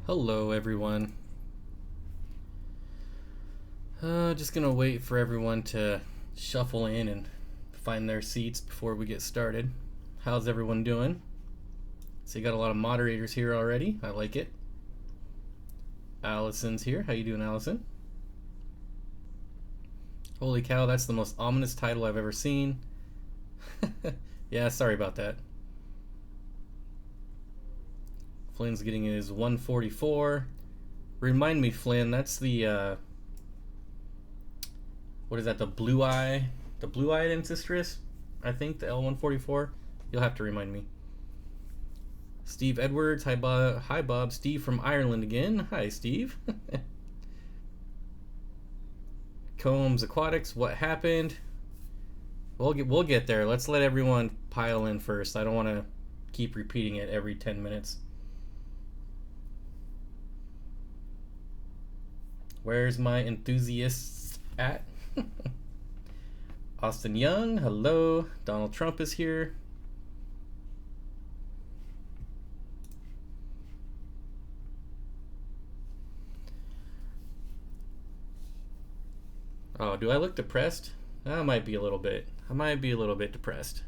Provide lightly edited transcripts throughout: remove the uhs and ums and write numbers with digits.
Hello everyone. Just gonna wait for everyone to shuffle in and find their seats before we get started. How's everyone doing? So you got a lot of moderators here already. I like it. Allison's here. How you doing, Allison? Holy cow, that's the most ominous title I've ever seen. Yeah, sorry about that. Flynn's getting his 144. Remind me, Flynn, that's the what is that? The blue-eyed ancestris? I think the L144. You'll have to remind me. Steve Edwards, hi Bob. Hi Bob. Steve from Ireland again. Hi Steve. Combs Aquatics. What happened? We'll get there. Let's let everyone pile in first. I don't want to keep repeating it every 10 minutes. Where's my enthusiasts at? Austin Young, hello. Donald Trump is here. Oh, do I look depressed? I might be a little bit. I might be a little bit depressed.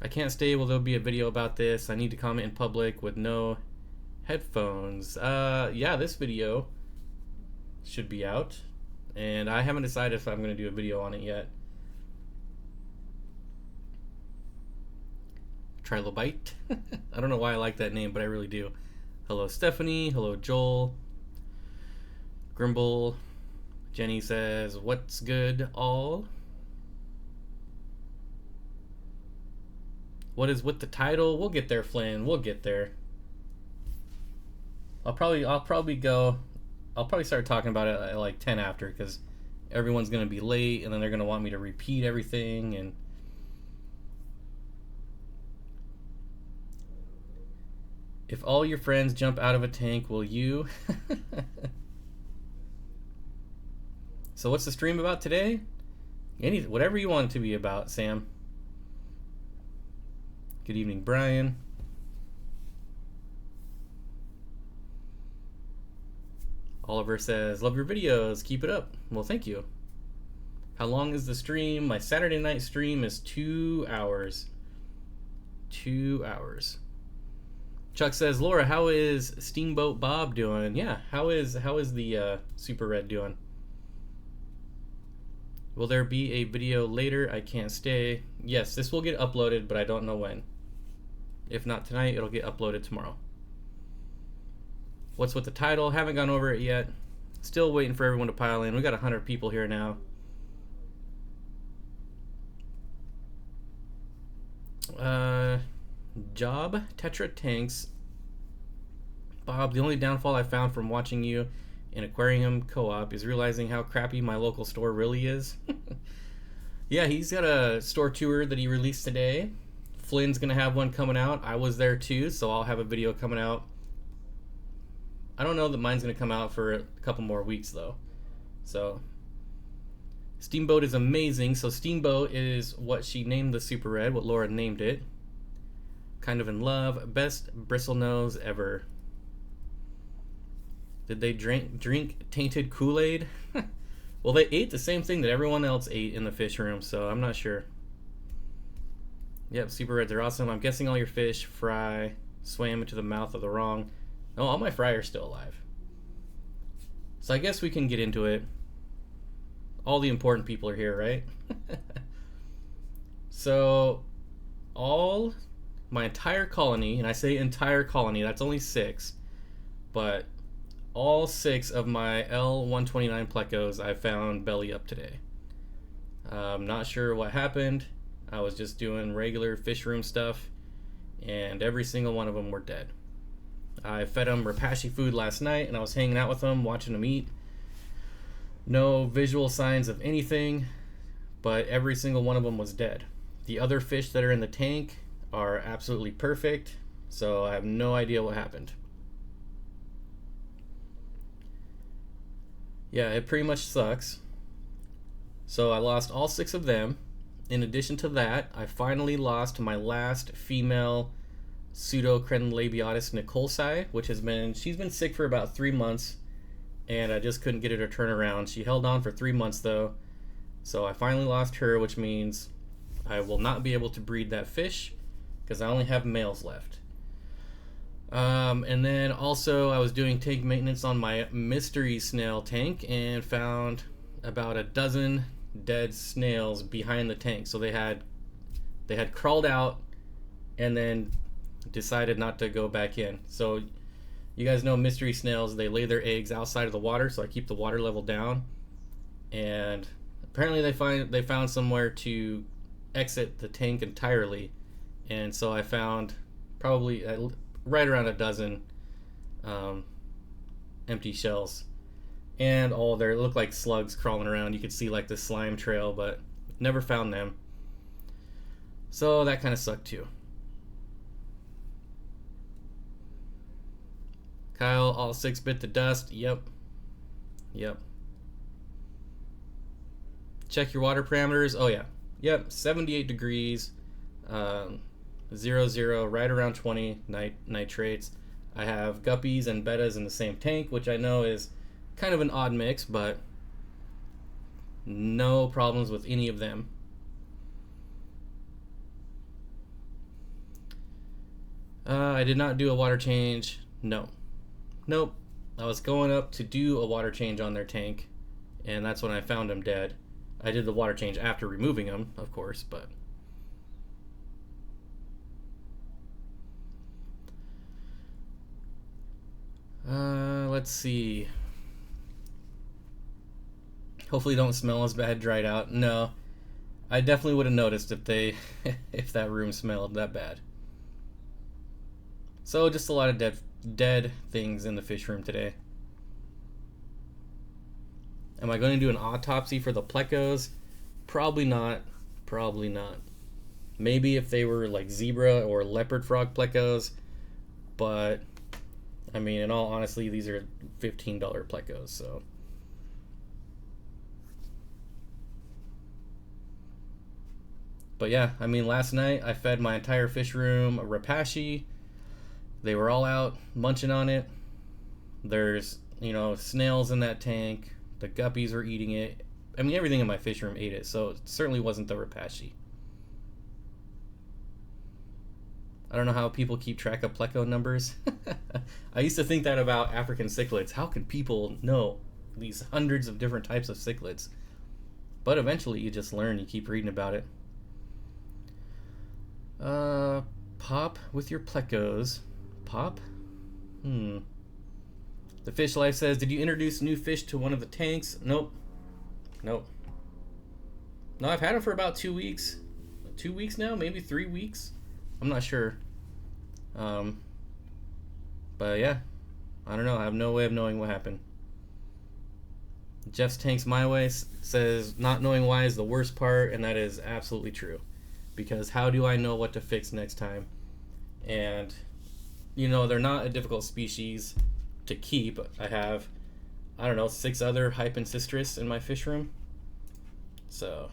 I can't stay. Will there be a video about this? I need to comment in public with no headphones. Yeah, this video should be out, and I haven't decided if I'm going to do a video on it yet. Trilobite. I don't know why I like that name, but I really do. Hello Stephanie, hello Joel. Grimble. Jenny says, what's good all? What is with the title? We'll get there, Flynn. We'll get there. I'll probably start talking about it at like 10 after, because everyone's going to be late and then they're going to want me to repeat everything. And if all your friends jump out of a tank, will you? So what's the stream about today? Whatever you want it to be about, Sam. Good evening, Brian. Oliver says, love your videos, keep it up. Well, thank you. How long is the stream? My Saturday night stream is 2 hours. 2 hours. Chuck says, Laura, how is Steamboat Bob doing? Yeah, how is the Super Red doing? Will there be a video later? I can't stay. Yes, this will get uploaded, but I don't know when. If not tonight, it'll get uploaded tomorrow. What's with the title? Haven't gone over it yet. Still waiting for everyone to pile in. We got 100 people here now. Job Tetra Tanks. Bob, the only downfall I found from watching you in Aquarium Co-op is realizing how crappy my local store really is. Yeah, he's got a store tour that he released today. Flynn's gonna have one coming out. I was there too, so I'll have a video coming out. I don't know that mine's going to come out for a couple more weeks, though. So, Steamboat is amazing. So, Steamboat is what she named the Super Red, what Laura named it. Kind of in love. Best bristle nose ever. Did they drink tainted Kool-Aid? Well, they ate the same thing that everyone else ate in the fish room, so I'm not sure. Yep, Super Reds are awesome. I'm guessing all your fish fry swam into the mouth of the wrong... Oh, all my fry are still alive. So I guess we can get into it. All the important people are here, right? So, my entire colony, and I say entire colony, that's only 6, but all 6 of my L129 plecos I found belly up today. I'm not sure what happened. I was just doing regular fish room stuff, and every single one of them were dead. I fed them Rapashi food last night, and I was hanging out with them, watching them eat. No visual signs of anything, but every single one of them was dead. The other fish that are in the tank are absolutely perfect, so I have no idea what happened. Yeah, it pretty much sucks. So I lost all 6 of them. In addition to that, I finally lost my last female Pseudocrenn labiotis nicolsi, which she's been sick for about 3 months, and I just couldn't get her to turn around. She held on for 3 months though, so I finally lost her, which means I will not be able to breed that fish because I only have males left. And then also I was doing tank maintenance on my mystery snail tank and found about a dozen dead snails behind the tank. So they had crawled out and then decided not to go back in. So you guys know mystery snails, they lay their eggs outside of the water, so I keep the water level down. And apparently they found somewhere to exit the tank entirely, and so I found probably right around a dozen empty shells, and all there looked like slugs crawling around. You could see like the slime trail, but never found them. So that kind of sucked too. Kyle, all 6 bit to dust. Yep. Check your water parameters. Oh yeah. Yep, 78 degrees, 0, right around 20 nitrates. I have guppies and bettas in the same tank, which I know is kind of an odd mix, but no problems with any of them. I did not do a water change. Nope. I was going up to do a water change on their tank, and that's when I found them dead. I did the water change after removing them, of course, but let's see. Hopefully don't smell as bad dried out. No, I definitely would have noticed if that room smelled that bad. So just a lot of dead things in the fish room today. Am I going to do an autopsy for the plecos? Probably not. Maybe if they were like zebra or leopard frog plecos, but I mean, in all honesty, these are $15 plecos, so. But yeah, I mean, last night I fed my entire fish room a rapashi. They were all out munching on it. There's, snails in that tank. The guppies were eating it. I mean, everything in my fish room ate it, so it certainly wasn't the rapashi. I don't know how people keep track of pleco numbers. I used to think that about African cichlids. How can people know these hundreds of different types of cichlids? But eventually you just learn, you keep reading about it. Pop with your plecos. Pop? The Fish Life says, did you introduce new fish to one of the tanks? Nope. No, I've had them for about 2 weeks. 2 weeks now? Maybe 3 weeks? I'm not sure. But yeah, I don't know. I have no way of knowing what happened. Jeff's Tanks My Way says, not knowing why is the worst part, and that is absolutely true. Because how do I know what to fix next time? And, they're not a difficult species to keep. I have, 6 other Hypencistris in my fish room. So,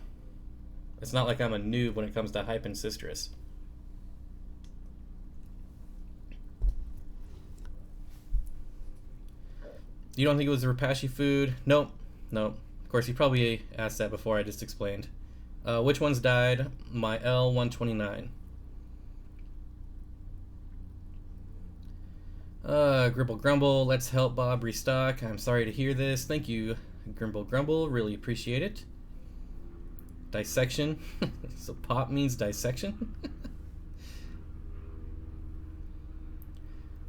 it's not like I'm a noob when it comes to Hypencistris. You don't think it was the rapashi food? Nope. Of course, you probably asked that before I just explained. Which ones died? My L129. Grimble Grumble, let's help Bob restock. I'm sorry to hear this. Thank you, Grimble Grumble. Really appreciate it. Dissection. So pop means dissection?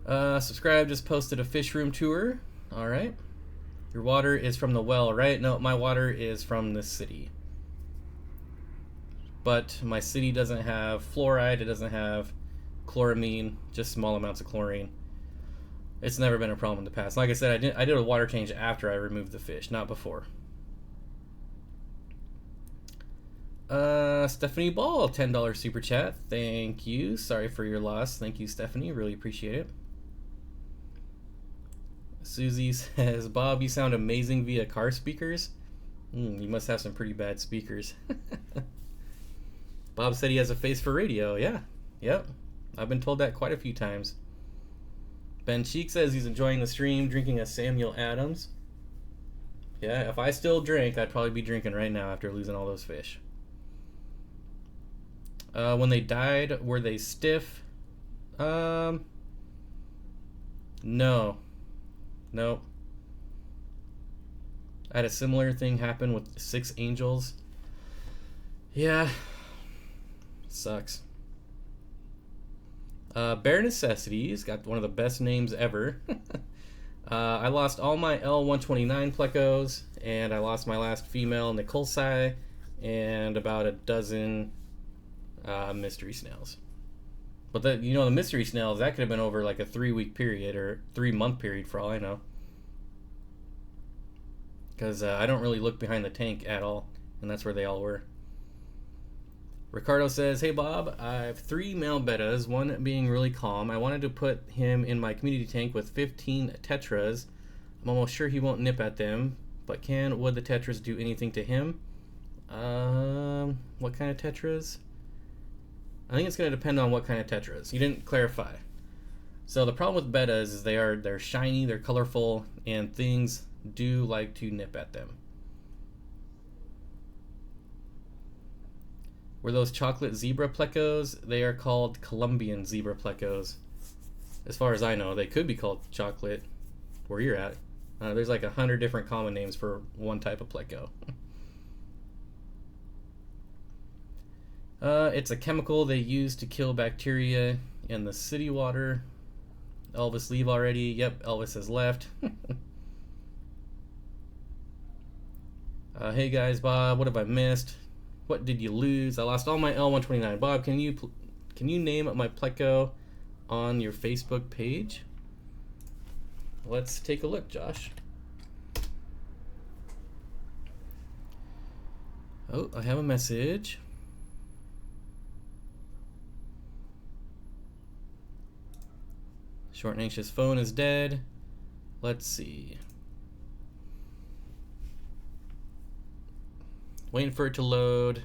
Subscribe just posted a fish room tour. Alright. Your water is from the well, right? No, my water is from the city. But my city doesn't have fluoride, it doesn't have chloramine, just small amounts of chlorine. It's never been a problem in the past. Like I said, I did a water change after I removed the fish, not before. Stephanie Ball, $10 super chat. Thank you. Sorry for your loss. Thank you, Stephanie. Really appreciate it. Susie says, Bob, you sound amazing via car speakers. You must have some pretty bad speakers. Bob said he has a face for radio. Yeah. Yep. I've been told that quite a few times. Ben Cheek says he's enjoying the stream, drinking a Samuel Adams. Yeah, if I still drank, I'd probably be drinking right now after losing all those fish. When they died, were they stiff? No. Nope. I had a similar thing happen with 6 angels. Yeah. Sucks. Bare Necessities got one of the best names ever. I lost all my L129 plecos, and I lost my last female Nicolsi, and about a dozen mystery snails. But the mystery snails, that could have been over like a 3-week period or 3-month period for all I know. Because I don't really look behind the tank at all, and that's where they all were. Ricardo says, hey Bob, I have 3 male bettas, one being really calm. I wanted to put him in my community tank with 15 tetras. I'm almost sure he won't nip at them, but would the tetras do anything to him? What kind of tetras? I think it's going to depend on what kind of tetras. You didn't clarify. So the problem with bettas is they're shiny, they're colorful, and things do like to nip at them. Were those chocolate zebra plecos? They are called Colombian zebra plecos. As far as I know, they could be called chocolate where you're at. There's like 100 different common names for one type of pleco. It's a chemical they use to kill bacteria in the city water. Elvis, leave already. Yep, Elvis has left. Hey guys, Bob, what have I missed? What did you lose? I lost all my L129. Bob, can you name my pleco on your Facebook page? Let's take a look, Josh. Oh, I have a message. Short and anxious phone is dead. Let's see. Waiting for it to load.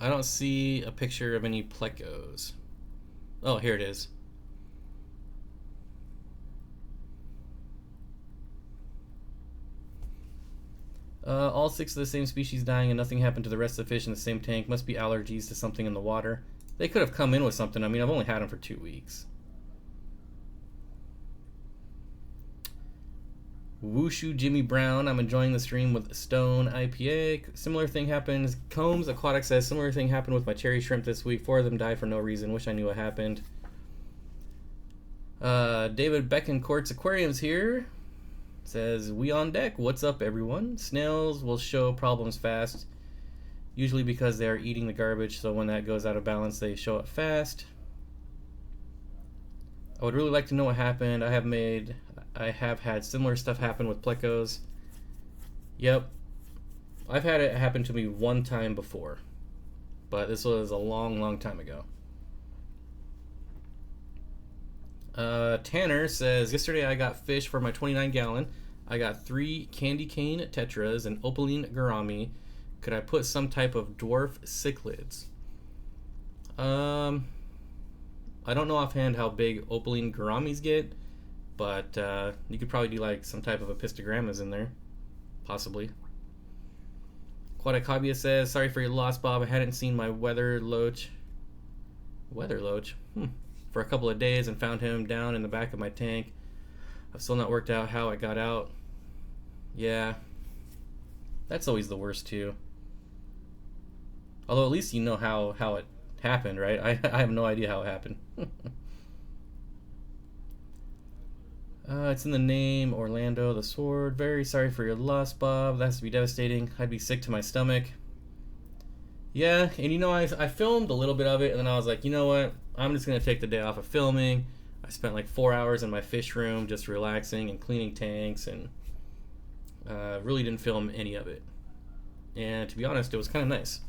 I don't see a picture of any plecos. Oh, here it is. All 6 of the same species dying and nothing happened to the rest of the fish in the same tank. Must be allergies to something in the water. They could have come in with something. I mean, I've only had them for 2 weeks. Wushu Jimmy Brown, I'm enjoying the stream with Stone IPA. Similar thing happens. Combs Aquatics says, similar thing happened with my cherry shrimp this week. 4 of them died for no reason. Wish I knew what happened. David Beckencourt's Aquarium's here. Says, we on deck. What's up, everyone? Snails will show problems fast. Usually because they are eating the garbage, so when that goes out of balance, they show it fast. I would really like to know what happened. I have had similar stuff happen with plecos. Yep. I've had it happen to me one time before, but this was a long time ago. Tanner says, yesterday I got fish for my 29 gallon. I got 3 candy cane tetras and opaline gourami. Could I put some type of dwarf cichlids? I don't know offhand how big opaline gouramis get, but you could probably do like some type of epistogrammas in there, possibly. Quadicabia says, sorry for your loss, Bob. I hadn't seen my weather loach for a couple of days and found him down in the back of my tank. I've still not worked out how it got out. Yeah, that's always the worst too. Although at least you know how it happened, right? I have no idea how it happened. It's in the name, Orlando the Sword. Very sorry for your loss, Bob. That has to be devastating. I'd be sick to my stomach. Yeah, and you know, I filmed a little bit of it, and then I was like, you know what? I'm just going to take the day off of filming. I spent like 4 hours in my fish room just relaxing and cleaning tanks, and really didn't film any of it. And to be honest, it was kind of nice.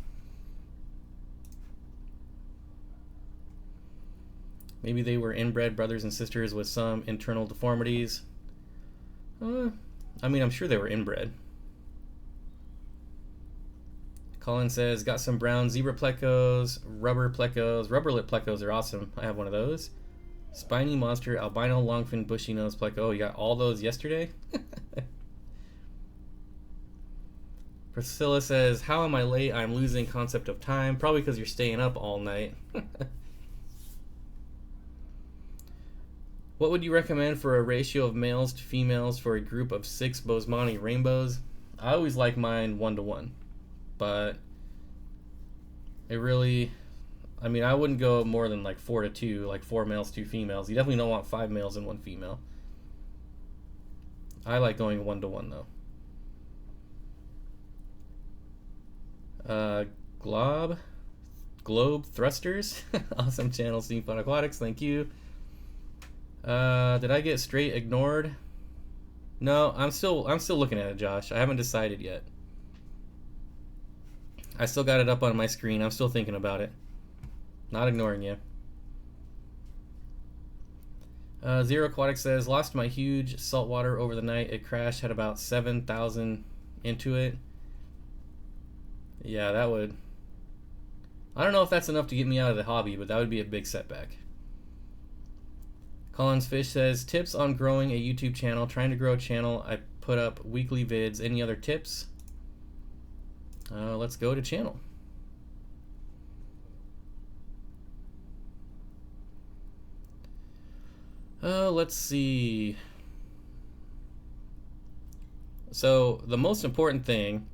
Maybe they were inbred brothers and sisters with some internal deformities. I mean, I'm sure they were inbred. Colin says, got some brown zebra plecos, rubber plecos. Rubber lip plecos are awesome. I have one of those. Spiny monster, albino longfin bushy nose pleco. Oh, you got all those yesterday? Priscilla says, how am I late? I'm losing concept of time. Probably because you're staying up all night. What would you recommend for a ratio of males to females for a group of 6 Bosemani rainbows? I always like mine 1-to-1. But it really, I mean, I wouldn't go more than like 4-to-2, like 4 males, 2 females. You definitely don't want 5 males and 1 female. I like going 1-to-1 though. Globe Thrusters. Awesome channel, Steenfottaquatics. Thank you. Did I get straight ignored? No, I'm still looking at it, Josh. I haven't decided yet. I still got it up on my screen. I'm still thinking about it. Not ignoring you. Zero Aquatic says, lost my huge saltwater over the night. It crashed, had about 7,000 into it. Yeah, that would... I don't know if that's enough to get me out of the hobby, but that would be a big setback. Collins Fish says, tips on growing a YouTube channel. Trying to grow a channel. I put up weekly vids. Any other tips? Let's go to channel. Let's see. So the most important thing,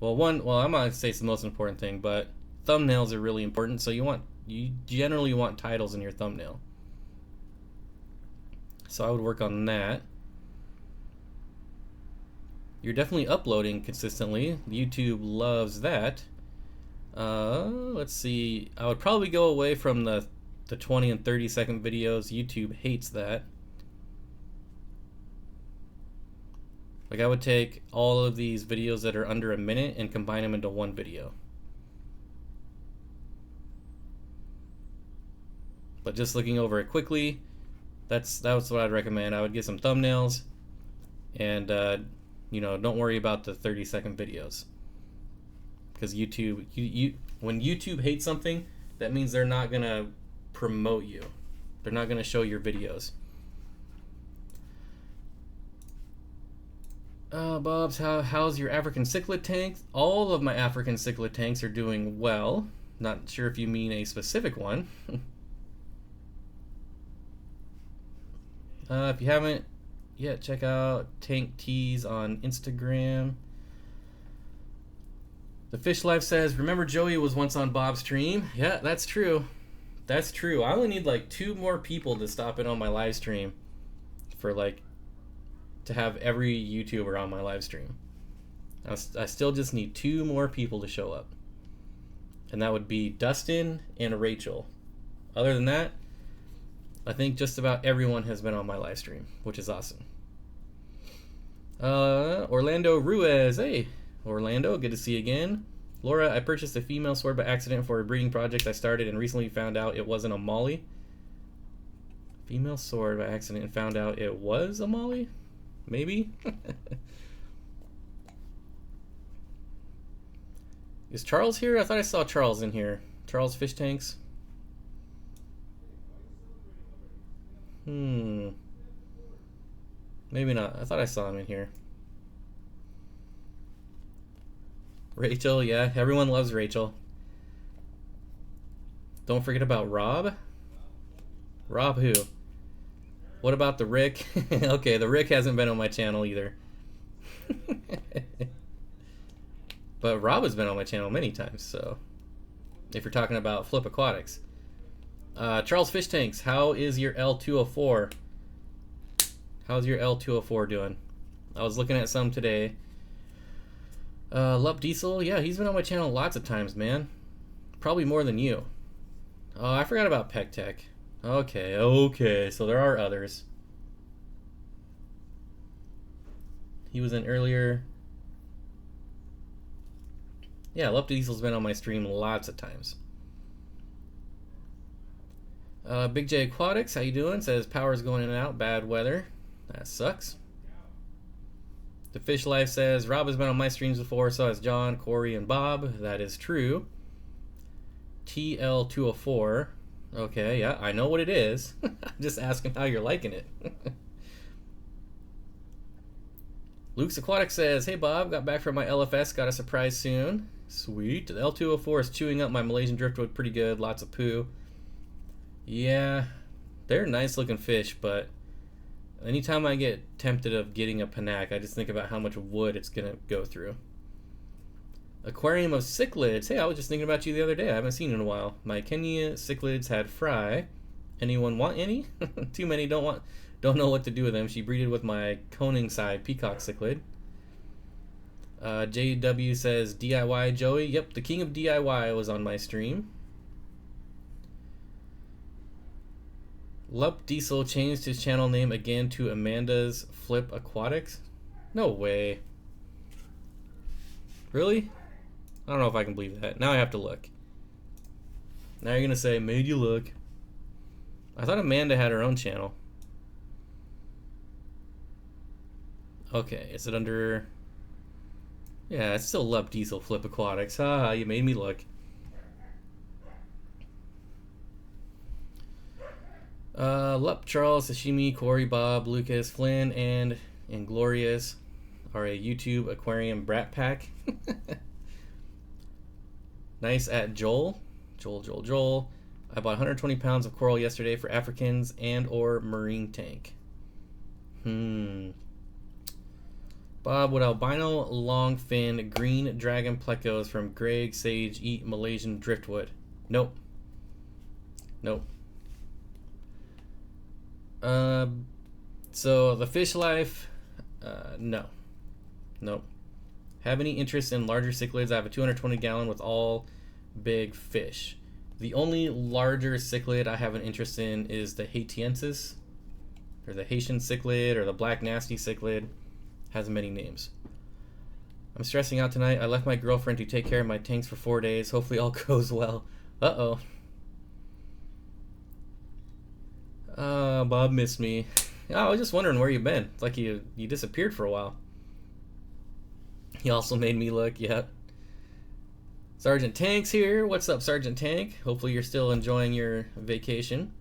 well, I'm not gonna say it's the most important thing, but thumbnails are really important. So you generally want titles in your thumbnail. So I would work on that. You're definitely uploading consistently. YouTube loves that. Let's see. I would probably go away from the 20 and 30 second videos. YouTube hates that. Like, I would take all of these videos that are under a minute and combine them into one video. But just looking over it quickly, that's what I'd recommend. I would get some thumbnails, and you know, don't worry about the 30-second videos, because YouTube, when YouTube hates something, that means they're not gonna promote you. They're not gonna show your videos. Bob's, how's your African cichlid tank? All of my African cichlid tanks are doing well. Not sure if you mean a specific one. If you haven't yet, check out Tank Tees on Instagram. The Fish Life says, remember Joey was once on Bob's stream? Yeah, that's true. That's true. I only need like 2 more people to stop in on my live stream for like to have every YouTuber on my live stream. I still just need 2 more people to show up. And that would be Dustin and Rachel. Other than that, I think just about everyone has been on my live stream, which is awesome. Orlando Ruiz. Hey, Orlando, good to see you again. Laura, I purchased a female sword by accident for a breeding project I started and recently found out it wasn't a molly. Female sword by accident and found out it was a molly? Maybe? Is Charles here? I thought I saw Charles in here. Charles Fish Tanks. Maybe not. I thought I saw him in here. Rachel, yeah. Everyone loves Rachel. Don't forget about Rob. Rob who? What about the Rick? Okay, the Rick hasn't been on my channel either. But Rob has been on my channel many times, so if you're talking about Flip Aquatics. Charles Fish Tanks, how is your L204? How's your L204 doing? I was looking at some today. Lup Diesel, yeah, he's been on my channel lots of times, man. Probably more than you. Oh, I forgot about Pec Tech. Okay, so there are others. He was in earlier. Yeah, Lup Diesel's been on my stream lots of times. Big J Aquatics, how you doing? Says power's going in and out, bad weather. That sucks. The Fish Life says, Rob has been on my streams before, so has John, Corey, and Bob. That is true. TL204. Okay, yeah, I know what it is. I'm just asking how you're liking it. Luke's Aquatics says, hey Bob, got back from my LFS, got a surprise soon. Sweet. The L204 is chewing up my Malaysian driftwood pretty good, lots of poo. Yeah, they're nice looking fish, but anytime I get tempted of getting a panac, I just think about how much wood it's going to go through. Aquarium of cichlids. Hey, I was just thinking about you the other day. I haven't seen you in a while. My Kenya cichlids had fry. Anyone want any? Too many, don't know what to do with them. She breeded with my coning side peacock cichlid. JW says DIY Joey. Yep, the king of DIY was on my stream. Lup Diesel changed his channel name again to Amanda's Flip Aquatics. No way. Really? I don't know if I can believe that. Now I have to look. Now you're gonna say, made you look. I thought Amanda had her own channel. Okay, is it under... Yeah, it's still Lup Diesel Flip Aquatics. Haha, you made me look. Lup, Charles, Sashimi, Corey, Bob, Lucas, Flynn, and Inglorious are a YouTube aquarium brat pack. Nice at Joel. Joel. I bought 120 pounds of coral yesterday for Africans and or marine tank. Bob, would albino longfin green dragon plecos from Greg Sage eat Malaysian driftwood? Nope. So the fish life, no. Nope. Have any interest in larger cichlids? I have a 220 gallon with all big fish. The only larger cichlid I have an interest in is the Haitiensis, or the Haitian cichlid, or the black nasty cichlid. Has many names. I'm stressing out tonight. I left my girlfriend to take care of my tanks for 4 days. Hopefully all goes well. Uh-oh. Bob missed me. Oh, I was just wondering where you've been. It's like you disappeared for a while. He also made me look, yeah. Sergeant Tank's here. What's up, Sergeant Tank? Hopefully you're still enjoying your vacation.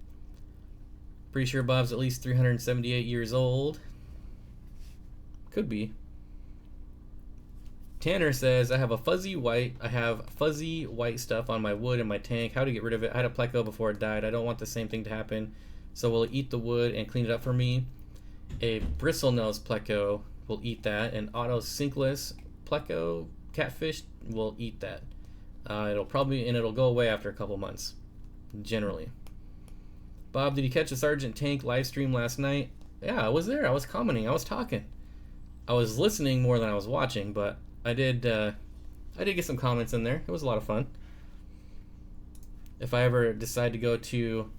Pretty sure Bob's at least 378 years old. Could be. Tanner says, I have fuzzy white stuff on my wood in my tank. How to get rid of it? I had a pleco before it died. I don't want the same thing to happen. So will it eat the wood and clean it up for me? A bristlenose pleco will eat that. An autosinkless pleco catfish will eat that. It'll go away after a couple months, generally. Bob, did you catch the Sergeant Tank live stream last night? Yeah, I was there. I was commenting. I was talking. I was listening more than I was watching, but I did get some comments in there. It was a lot of fun. If I ever decide to go to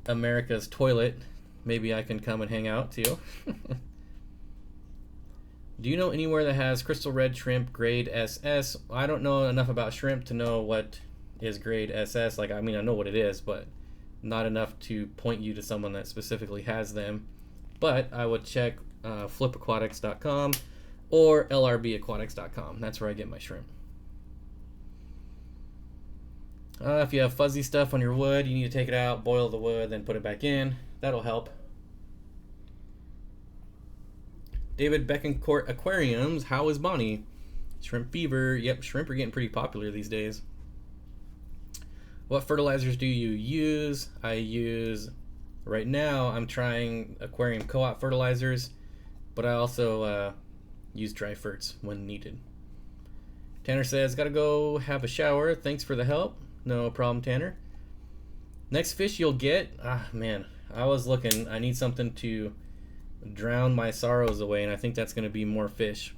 America's toilet, maybe I can come and hang out too. Do you know anywhere that has crystal red shrimp grade SS? I don't know enough about shrimp to know what is grade SS. I know what it is, but not enough to point you to someone that specifically has them. But I would check flipaquatics.com or lrbaquatics.com. That's where I get my shrimp. If you have fuzzy stuff on your wood, you need to take it out, boil the wood, then put it back in. That'll help. David Beckencourt Aquariums. How is Bonnie? Shrimp fever. Yep, shrimp are getting pretty popular these days. What fertilizers do you use? Right now, I'm trying Aquarium Co-op fertilizers, but I also use dry ferts when needed. Tanner says, gotta go have a shower. Thanks for the help. No problem, Tanner. Next fish you'll get, man, I was looking. I need something to drown my sorrows away, and I think that's going to be more fish.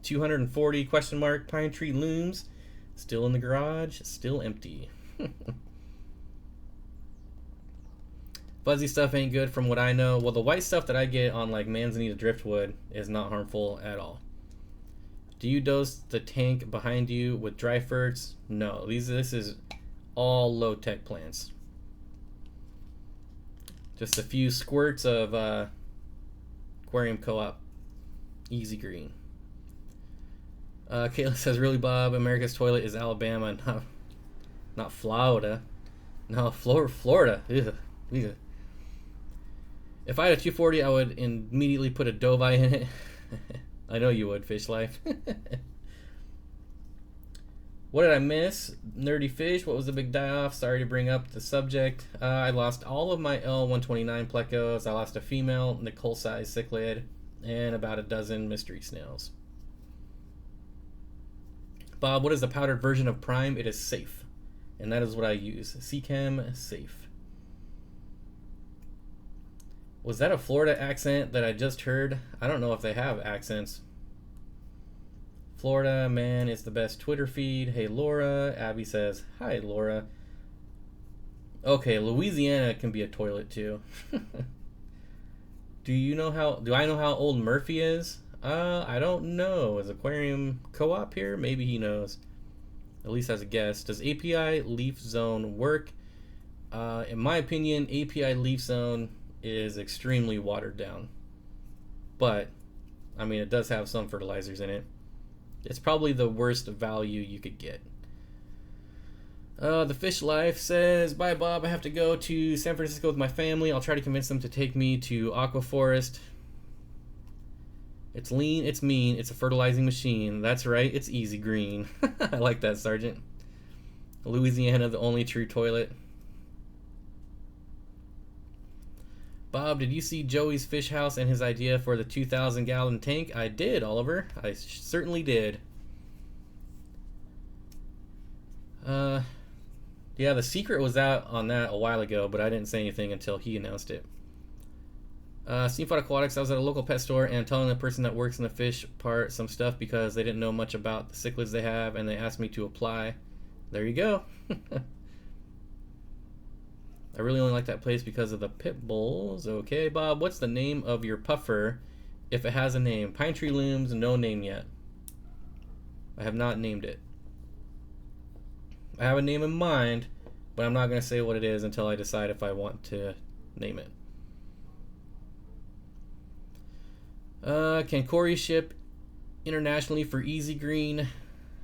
240 ? Pine tree looms. Still in the garage, still empty. Fuzzy stuff ain't good from what I know. Well, the white stuff that I get on Manzanita driftwood is not harmful at all. Do you dose the tank behind you with dry ferts? No, this is all low-tech plants. Just a few squirts of Aquarium Co-op Easy green. Kayla says, really, Bob, America's toilet is Alabama, not Florida. No, Florida. Ugh. Ugh. If I had a 240, I would immediately put a Dovi in it. I know you would, Fish Life. What did I miss? Nerdy Fish, what was the big die-off? Sorry to bring up the subject. I lost all of my L129 plecos. I lost a female Nicole-sized cichlid and about a dozen mystery snails. Bob, what is the powdered version of Prime? It is safe. And that is what I use. Seachem Safe. Was that a Florida accent that I just heard? I don't know if they have accents. Florida man is the best Twitter feed. Hey Laura. Abby says, hi Laura. Okay, Louisiana can be a toilet too. Do I know how old Murphy is? I don't know. Is Aquarium co-op here? Maybe he knows. At least as a guess. Does API leaf zone work? In my opinion, API leaf zone is extremely watered down. But, I mean, it does have some fertilizers in it. It's probably the worst value you could get. The Fish Life says, bye Bob, I have to go to San Francisco with my family. I'll try to convince them to take me to Aqua Forest. It's lean, it's mean, it's a fertilizing machine. That's right, it's easy green. I like that, Sergeant. Louisiana, the only true toilet. Bob, did you see Joey's fish house and his idea for the 2,000-gallon tank? I did, Oliver. I certainly did. Yeah, the secret was out on that a while ago, but I didn't say anything until he announced it. Steenfott Aquatics, I was at a local pet store and telling the person that works in the fish part some stuff because they didn't know much about the cichlids they have, and they asked me to apply. There you go. I really only like that place because of the pit bulls. Okay, Bob, what's the name of your puffer if it has a name? Pine Tree Looms, no name yet. I have not named it. I have a name in mind, but I'm not going to say what it is until I decide if I want to name it. Can Corey ship internationally for Easy Green?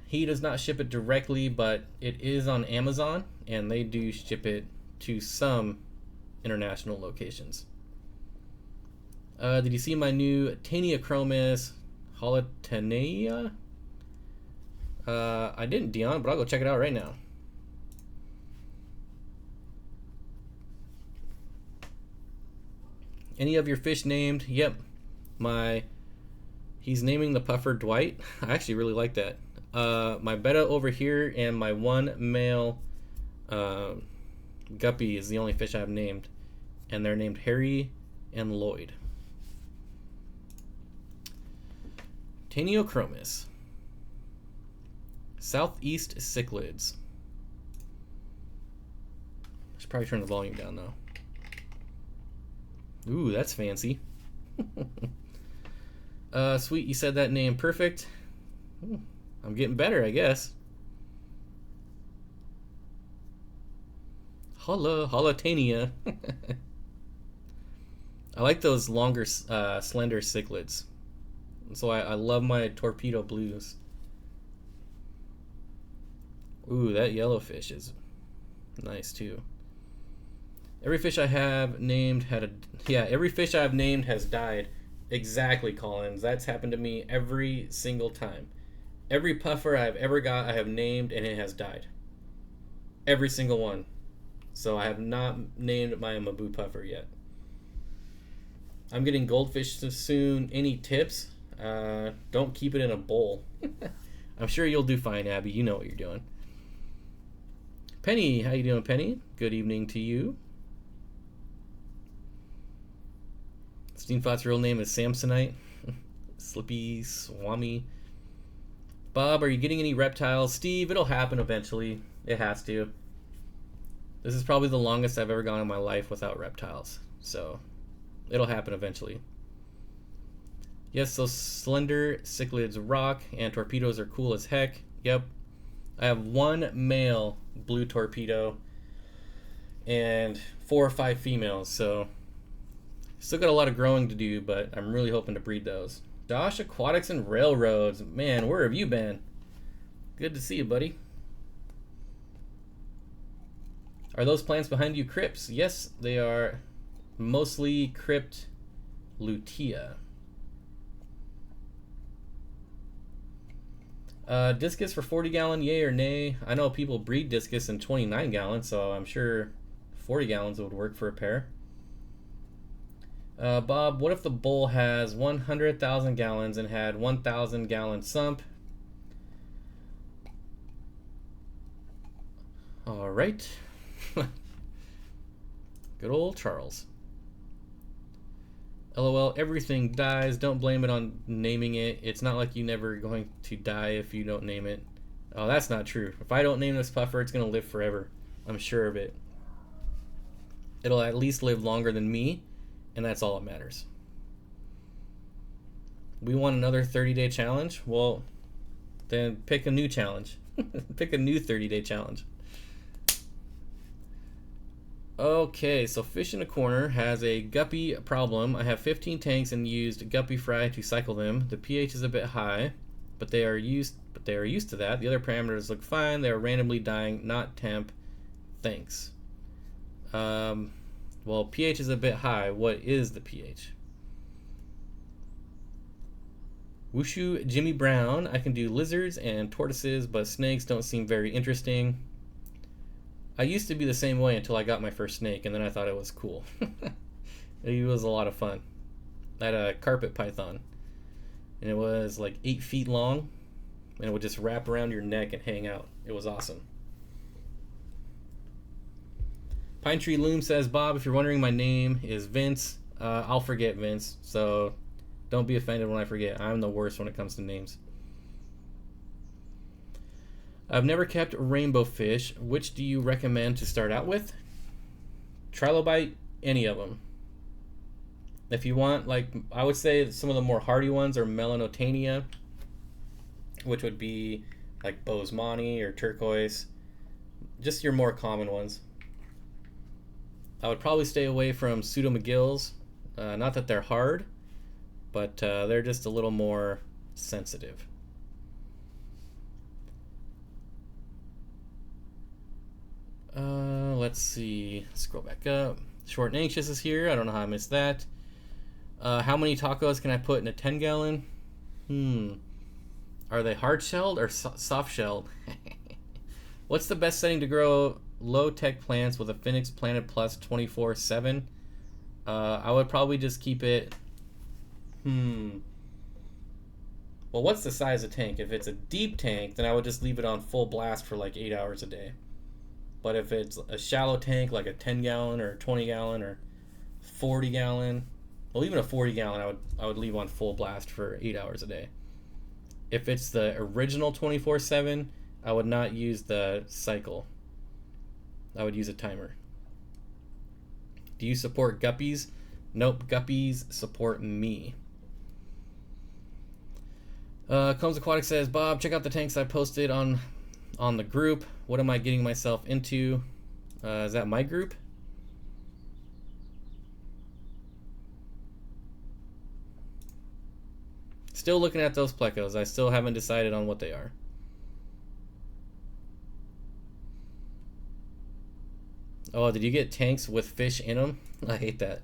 He does not ship it directly, but it is on Amazon, and they do ship it to some international locations. Did you see my new Taniachromis holotenea? I didn't, Dion, but I'll go check it out right now. Any of your fish named? Yep. He's naming the puffer Dwight. I actually really like that. My betta over here and my one male guppy is the only fish I've named, and they're named Harry and Lloyd. Taniochromis. Southeast cichlids. Should probably turn the volume down though. Ooh, that's fancy. Sweet, you said that name perfect. Ooh, I'm getting better, I guess. Holotania. I like those longer, slender cichlids. So I love my torpedo blues. Ooh, that yellowfish is nice too. Every fish I have named every fish I've named has died. Exactly, Collins. That's happened to me every single time. Every puffer I've ever got, I have named and it has died. Every single one. So I have not named my Mabu puffer yet. I'm getting goldfish soon. Any tips? Don't keep it in a bowl. I'm sure you'll do fine, Abby. You know what you're doing. Penny, how you doing, Penny? Good evening to you. Steenfott's real name is Samsonite. Slippy Swami. Bob, are you getting any reptiles? Steve, it'll happen eventually. It has to. This is probably the longest I've ever gone in my life without reptiles. So, it'll happen eventually. Yes, those slender cichlids rock, and torpedoes are cool as heck. Yep. I have one male blue torpedo and 4 or 5 females, so still got a lot of growing to do, but I'm really hoping to breed those. Josh Aquatics and Railroads. Man, where have you been? Good to see you, buddy. Are those plants behind you crypts? Yes, they are mostly crypt lutea. Discus for 40 gallon, yay or nay? I know people breed discus in 29 gallons, so I'm sure 40 gallons would work for a pair. Bob, what if the bowl has 100,000 gallons and had 1,000 gallon sump? All right. Good old Charles. LOL, everything dies. Don't blame it on naming it. It's not like you're never going to die if you don't name it. Oh, that's not true. If I don't name this puffer, it's going to live forever. I'm sure of it. It'll at least live longer than me. And that's all that matters. We want another 30-day challenge? Well, then pick a new challenge. Pick a new 30-day challenge. Okay, so Fish in a Corner has a guppy problem. I have 15 tanks and used guppy fry to cycle them. The pH is a bit high, but they are used to that. The other parameters look fine. They are randomly dying, not temp. Thanks. Well, pH is a bit high. What is the pH? Wushu Jimmy Brown. I can do lizards and tortoises, but snakes don't seem very interesting. I used to be the same way until I got my first snake, and then I thought it was cool. It was a lot of fun. I had a carpet python, and it was like 8 feet long, and it would just wrap around your neck and hang out. It was awesome. Pine Tree Loom says, Bob, if you're wondering, my name is Vince. I'll forget, Vince, so don't be offended when I forget. I'm the worst when it comes to names. I've never kept rainbow fish. Which do you recommend to start out with? Trilobite, any of them. If you want, like, I would say some of the more hardy ones are Melanotania, which would be like Bosemani or turquoise. Just your more common ones. I would probably stay away from pseudo-McGills. Not that they're hard, but they're just a little more sensitive. Let's see. Scroll back up. Short and Anxious is here. I don't know how I missed that. How many tacos can I put in a 10 gallon? Are they hard shelled or soft shelled? What's the best setting to grow low-tech plants with a Phoenix Planet Plus 24/7? I would probably just keep it... Well, what's the size of tank? If it's a deep tank, then I would just leave it on full blast for like 8 hours a day. But if it's a shallow tank, like a 10 gallon or 20 gallon or 40 gallon, well, even a 40 gallon, I would leave on full blast for 8 hours a day. If it's the original 24/7, I would not use the cycle. I would use a timer. Do you support guppies? Nope, guppies support me. Combs Aquatics says, Bob, check out the tanks I posted on the group. What am I getting myself into? Is that my group? Still looking at those plecos. I still haven't decided on what they are. Oh, did you get tanks with fish in them? I hate that.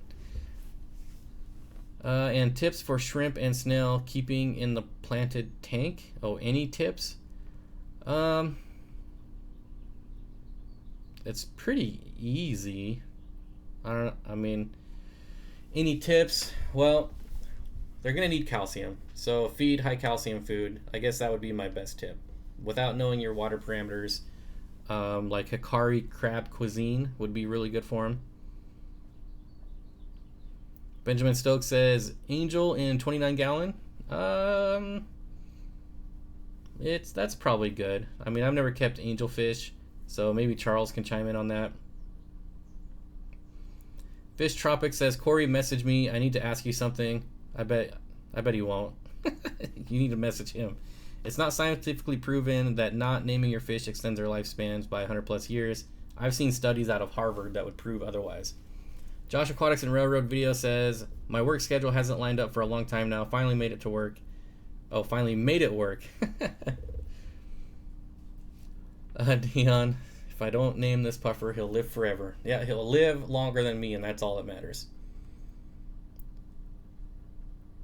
And tips for shrimp and snail keeping in the planted tank. Oh, any tips? It's pretty easy. I mean, any tips? Well, they're gonna need calcium, so feed high calcium food. I guess that would be my best tip. Without knowing your water parameters, like Hikari crab cuisine would be really good for them. Benjamin Stokes says, Angel in 29 gallon. That's probably good. I mean, I've never kept angel fish, so maybe Charles can chime in on that. Fish Tropic says, Corey, message me. I need to ask you something. I bet he won't. You need to message him. It's not scientifically proven that not naming your fish extends their lifespans by 100 plus years. I've seen studies out of Harvard that would prove otherwise. Josh Aquatics and Railroad Video says, My work schedule hasn't lined up for a long time now. Finally made it to work. Oh, finally made it work. Dion, if I don't name this puffer, he'll live forever. Yeah, he'll live longer than me, and that's all that matters.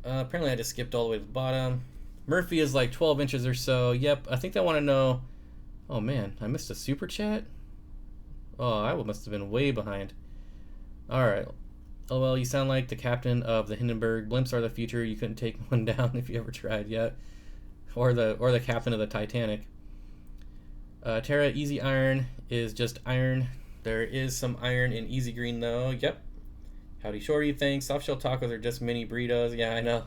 Apparently I just skipped all the way to the bottom. Murphy is like 12 inches or so. Yep, I think they want to know... Oh man, I missed a super chat? Oh, I must have been way behind. Alright. Oh well, you sound like the captain of the Hindenburg. Blimps are the future. You couldn't take one down if you ever tried yet. Or the captain of the Titanic. Terra Easy Iron is just iron. There is some iron in Easy Green though. Yep. Howdy Shorty, thanks. Softshell tacos are just mini burritos. Yeah, I know.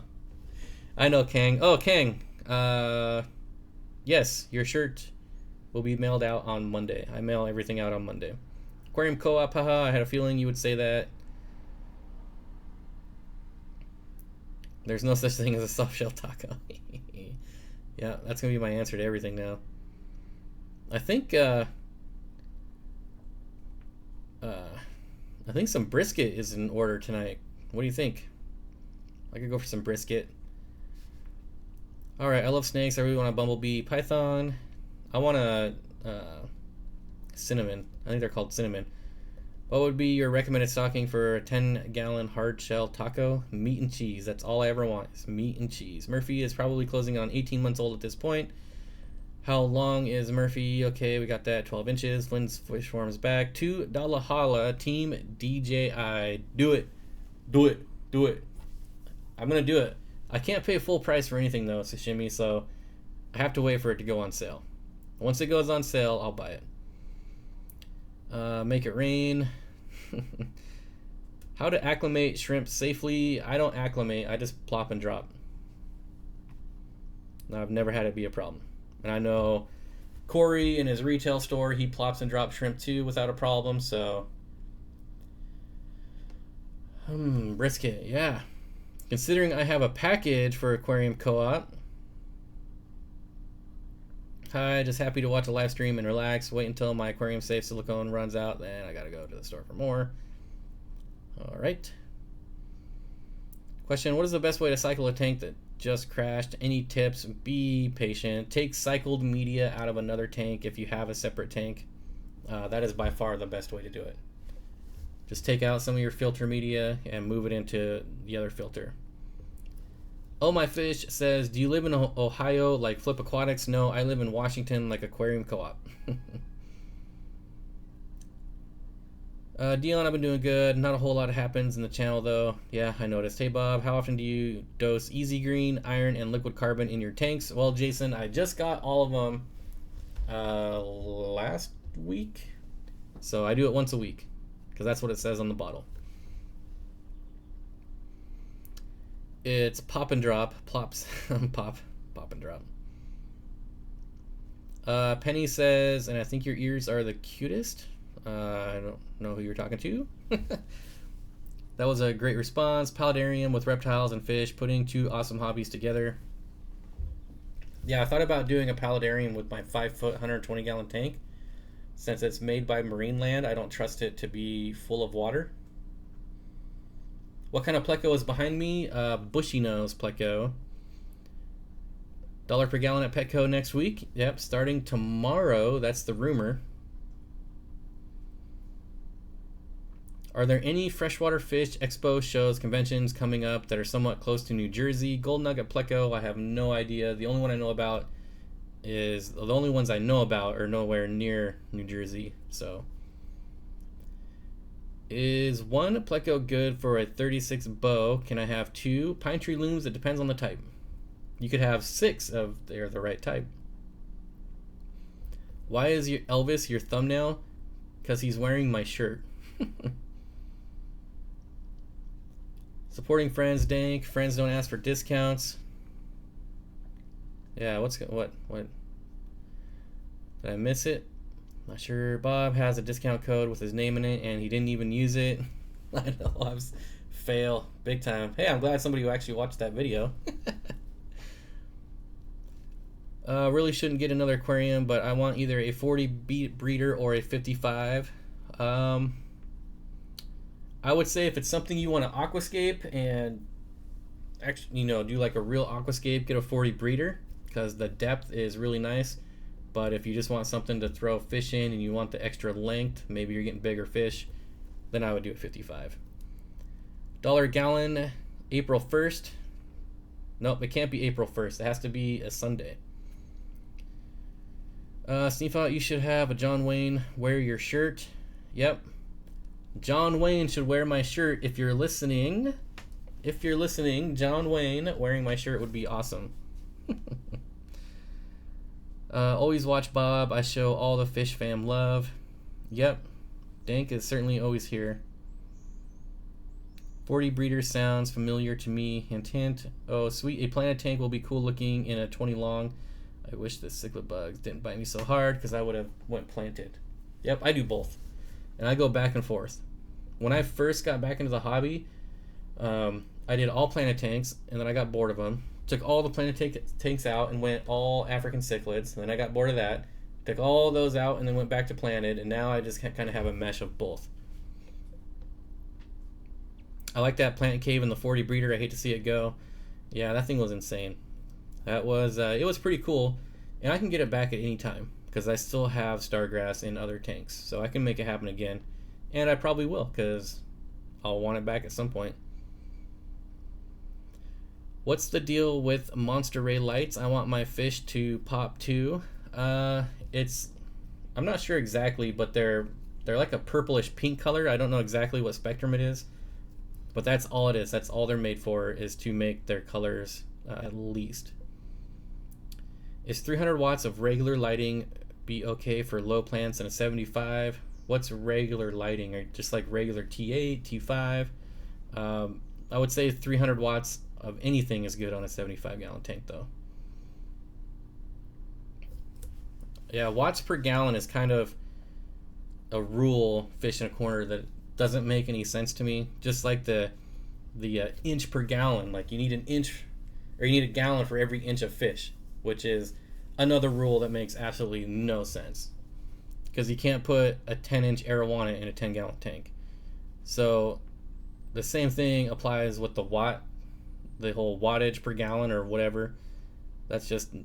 I know, Kang. Oh, Kang. Yes, your shirt will be mailed out on Monday. I mail everything out on Monday. Aquarium Co-op, haha. I had a feeling you would say that. There's no such thing as a softshell taco. Yeah, that's gonna be my answer to everything now. I think some brisket is in order tonight. What do you think? I could go for some brisket. Alright, I love snakes. I really want a bumblebee python. I want a cinnamon. I think they're called cinnamon. What would be your recommended stocking for a 10-gallon hard shell taco? Meat and cheese. That's all I ever want is meat and cheese. Murphy is probably closing on 18 months old at this point. How long is Murphy? Okay, we got that. 12 inches. Flynn's Fishroom is back. $2 holla. Team DJI. Do it. Do it. Do it. I'm going to do it. I can't pay full price for anything, though, Sashimi, so I have to wait for it to go on sale. Once it goes on sale, I'll buy it. Make it rain. How to acclimate shrimp safely? I don't acclimate. I just plop and drop. No, I've never had it be a problem. And I know Corey in his retail store, he plops and drops shrimp too without a problem, so... brisket, yeah. Considering I have a package for Aquarium Co-op. Hi, just happy to watch a live stream and relax. Wait until my aquarium safe silicone runs out, then I gotta go to the store for more. Alright. Question, what is the best way to cycle a tank that just crashed? Any tips? Be patient. Take cycled media out of another tank if you have a separate tank. That is by far the best way to do it. Just take out some of your filter media and move it into the other filter. Oh My Fish says, do you live in Ohio like Flip Aquatics? No, I live in Washington like Aquarium Co-op. Dion, I've been doing good. Not a whole lot happens in the channel though. Yeah, I noticed. Hey Bob, how often do you dose Easy Green, iron, and liquid carbon in your tanks? Well, Jason, I just got all of them last week. So I do it once a week because that's what it says on the bottle. It's pop and drop, plops, pop and drop. Penny says, and I think your ears are the cutest. I don't know who you're talking to. That was a great response. Paludarium with reptiles and fish, putting two awesome hobbies together. Yeah, I thought about doing a paludarium with my 5-foot, 120-gallon tank. Since it's made by Marine Land, I don't trust it to be full of water. What kind of pleco is behind me? Bushy nose pleco. $1 per gallon at Petco next week. Yep, starting tomorrow. That's the rumor. Are there any freshwater fish expo shows, conventions coming up that are somewhat close to New Jersey? Gold Nugget pleco, I have no idea. The only one I know about is... The only ones I know about are nowhere near New Jersey, so... Is one pleco good for a 36 bow? Can I have 2? Pine tree looms, it depends on the type. You could have 6 if they're the right type. Why is your Elvis your thumbnail? Because he's wearing my shirt. Supporting friends, dank. Friends don't ask for discounts. Yeah, what? Did I miss it? Not sure. Bob has a discount code with his name in it, and he didn't even use it. I know, I was fail big time. Hey, I'm glad somebody who actually watched that video. Really shouldn't get another aquarium, but I want either a 40 breeder or a 55. I I would say if it's something you want to aquascape and actually, do like a real aquascape, get a 40 breeder because the depth is really nice. But if you just want something to throw fish in and you want the extra length, maybe you're getting bigger fish, then I would do a 55. $1 a gallon, April 1st. Nope, it can't be April 1st. It has to be a Sunday. Steenfott, you should have a John Wayne wear your shirt. Yep. John Wayne should wear my shirt if you're listening. If you're listening, John Wayne wearing my shirt would be awesome. Always watch Bob. I show all the fish fam love. Yep. Dank is certainly always here. 40 breeder sounds familiar to me. Hint, hint. Oh, sweet. A planted tank will be cool looking in a 20 long. I wish the cichlid bugs didn't bite me so hard because I would have went planted. Yep, I do both. And I go back and forth. When I first got back into the hobby, I did all planted tanks, and then I got bored of them. Took all the planted tanks out and went all African cichlids. And then I got bored of that. Took all those out and then went back to planted. And now I just kind of have a mesh of both. I like that plant cave in the 40 breeder. I hate to see it go. Yeah, that thing was insane. That was it was pretty cool. And I can get it back at any time because I still have stargrass in other tanks. So I can make it happen again. And I probably will because I'll want it back at some point. What's the deal with monster ray lights? I want my fish to pop too. I'm not sure exactly, but they're like a purplish pink color. I don't know exactly what spectrum it is, but that's all it is. That's all they're made for, is to make their colors at least. Is 300 watts of regular lighting be okay for low plants and a 75? What's regular lighting? Or just like regular T8, T5? I would say 300 watts of anything is good on a 75 gallon tank though. Yeah, watts per gallon is kind of a rule fish in a corner that doesn't make any sense to me. Just like the inch per gallon, like you need an inch or you need a gallon for every inch of fish, which is another rule that makes absolutely no sense because you can't put a 10-inch arowana in a 10-gallon tank. So the same thing applies with the whole wattage per gallon or whatever. That's just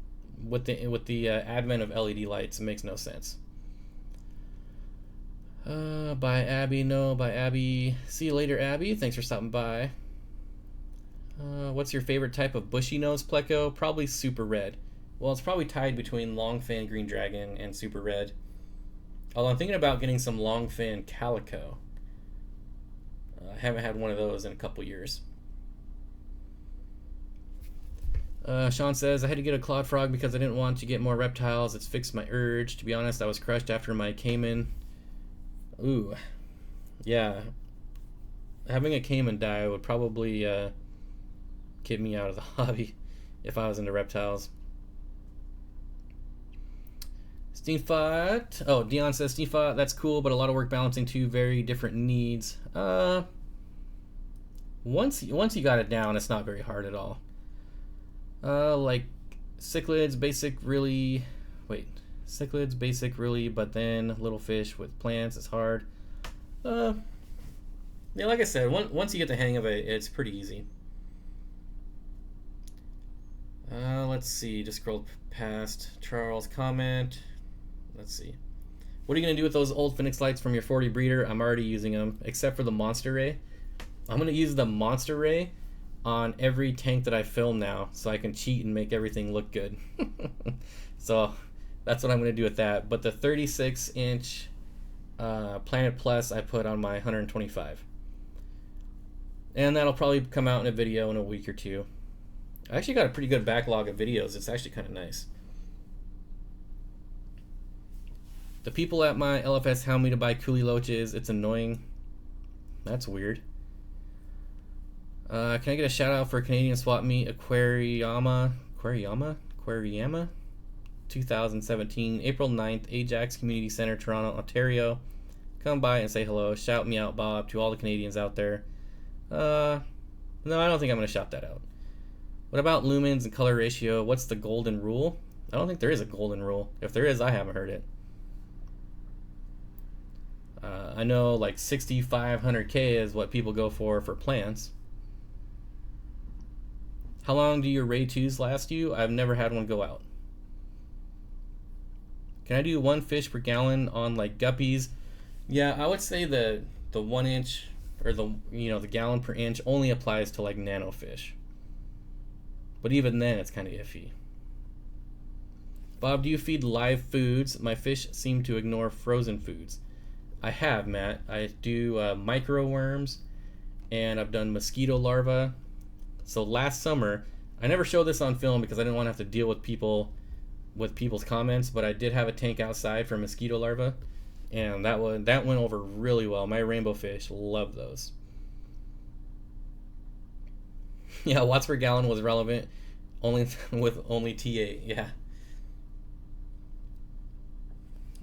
with the advent of LED lights, it makes no sense. By Abby, no, by Abby. See you later, Abby. Thanks for stopping by. What's your favorite type of bushy nose pleco? Probably super red. Well, it's probably tied between longfin green dragon and super red. Although I'm thinking about getting some longfin calico. I haven't had one of those in a couple years. Sean says, I had to get a clawed frog because I didn't want to get more reptiles. It's fixed my urge. To be honest, I was crushed after my caiman. Ooh. Yeah. Having a caiman die would probably get me out of the hobby if I was into reptiles. Steenfott. Oh, Dion says, Steenfott, that's cool, but a lot of work balancing two very different needs. Once you got it down, it's not very hard at all. Like cichlids, basic really, but then little fish with plants is hard. Yeah, like I said, once you get the hang of it, it's pretty easy. Let's see, just scroll past Charles' comment. Let's see. What are you going to do with those old Phoenix lights from your 40 breeder? I'm already using them, except for the Monster Ray. I'm going to use the Monster Ray on every tank that I film now, so I can cheat and make everything look good. So that's what I'm going to do with that. But the 36-inch Planet Plus I put on my 125. And that'll probably come out in a video in a week or two. I actually got a pretty good backlog of videos. It's actually kind of nice. The people at my LFS hound me to buy coolie loaches. It's annoying. That's weird. Can I get a shout out for Canadian swap meet Aquarium 2017, April 9th, Ajax Community Center, Toronto, Ontario. Come by and say hello. Shout me out, Bob, to all the Canadians out there. No, I don't think I'm going to shout that out. What about lumens and color ratio? What's the golden rule? I don't think there is a golden rule. If there is, I haven't heard it. I know like 6,500K is what people go for plants. How long do your Ray 2s last you? I've never had one go out. Can I do 1 fish per gallon on like guppies? Yeah, I would say the 1 inch or the gallon per inch only applies to like nano fish. But even then, it's kind of iffy. Bob, do you feed live foods? My fish seem to ignore frozen foods. I have, Matt. I do micro worms, and I've done mosquito larvae. So last summer, I never showed this on film because I didn't want to have to deal with people's comments, but I did have a tank outside for mosquito larvae, and that went over really well. My rainbow fish love those. Yeah, watts per gallon was relevant only with only T8. Yeah.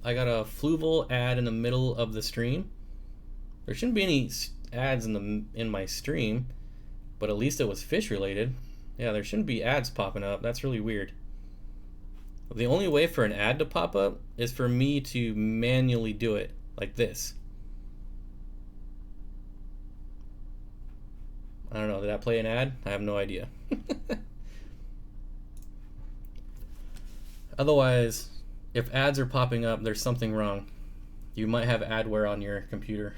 I got a fluval ad in the middle of the stream. There shouldn't be any ads in my stream, but at least it was fish related. Yeah, there shouldn't be ads popping up. That's really weird. The only way for an ad to pop up is for me to manually do it like this. I don't know, did I play an ad? I have no idea. Otherwise, if ads are popping up, there's something wrong. You might have adware on your computer.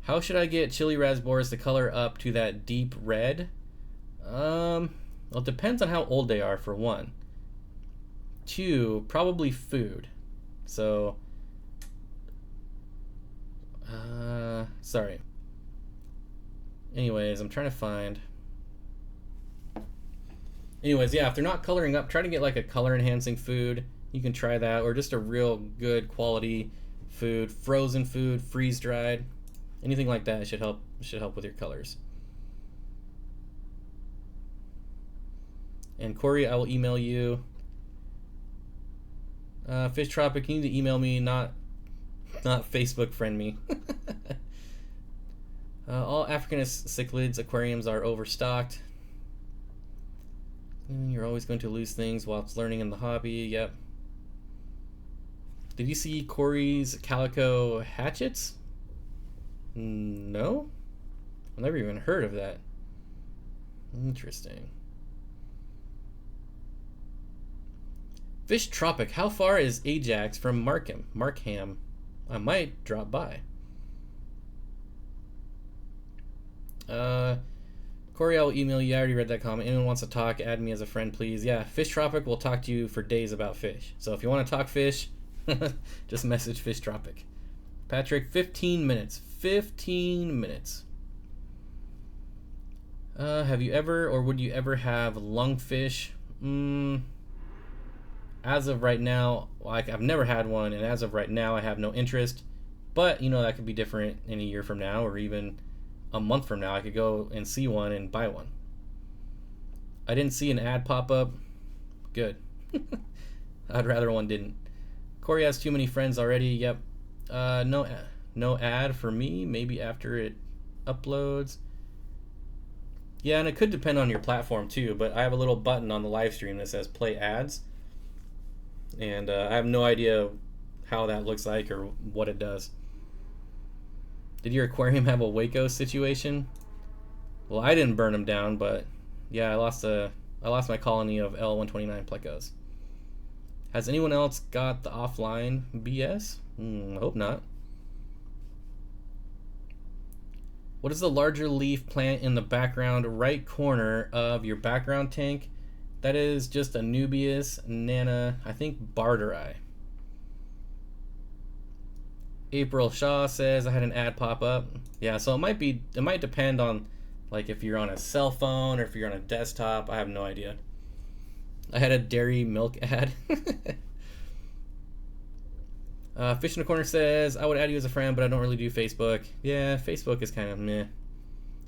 How should I get chili raspberries to color up to that deep red? Well, it depends on how old they are, for one. 2, probably food. So, sorry. Anyways, I'm trying to find. Anyways, yeah, if they're not coloring up, try to get like a color enhancing food. You can try that, or just a real good quality food, frozen food, freeze dried, anything like that should help with your colors. And Corey, I will email you. Fish Tropic, you need to email me, not Facebook friend me. All African cichlids aquariums are overstocked. You're always going to lose things whilst learning in the hobby. Yep. Did you see Corey's calico hatchets? No? I've never even heard of that. Interesting. Fish Tropic, how far is Ajax from Markham? I might drop by. Corey, I'll email you. I already read that comment. Anyone wants to talk, add me as a friend, please. Yeah, Fish Tropic will talk to you for days about fish. So if you want to talk fish, just message Fish Tropic. Patrick, 15 minutes. 15 minutes. Have you ever, or would you ever have lungfish? As of right now, like, I've never had one, and as of right now, I have no interest. But, that could be different in a year from now, or even a month from now. I could go and see one and buy one. I didn't see an ad pop up. Good. I'd rather one didn't. Corey has too many friends already. Yep. No ad for me. Maybe after it uploads. Yeah, and it could depend on your platform too, but I have a little button on the live stream that says play ads. And I have no idea how that looks like or what it does. Did your aquarium have a Waco situation? Well, I didn't burn them down, but yeah, I lost my colony of L129 plecos. Has anyone else got the offline BS? I hope not. What is the larger leaf plant in the background right corner of your background tank? That is just a Nubius nana, I think Barderi. April Shaw says I had an ad pop up. Yeah, so it might depend on like if you're on a cell phone or if you're on a desktop. I have no idea. I had a dairy milk ad. Fish in the Corner says I would add you as a friend, but I don't really do Facebook. Yeah, Facebook is kind of meh.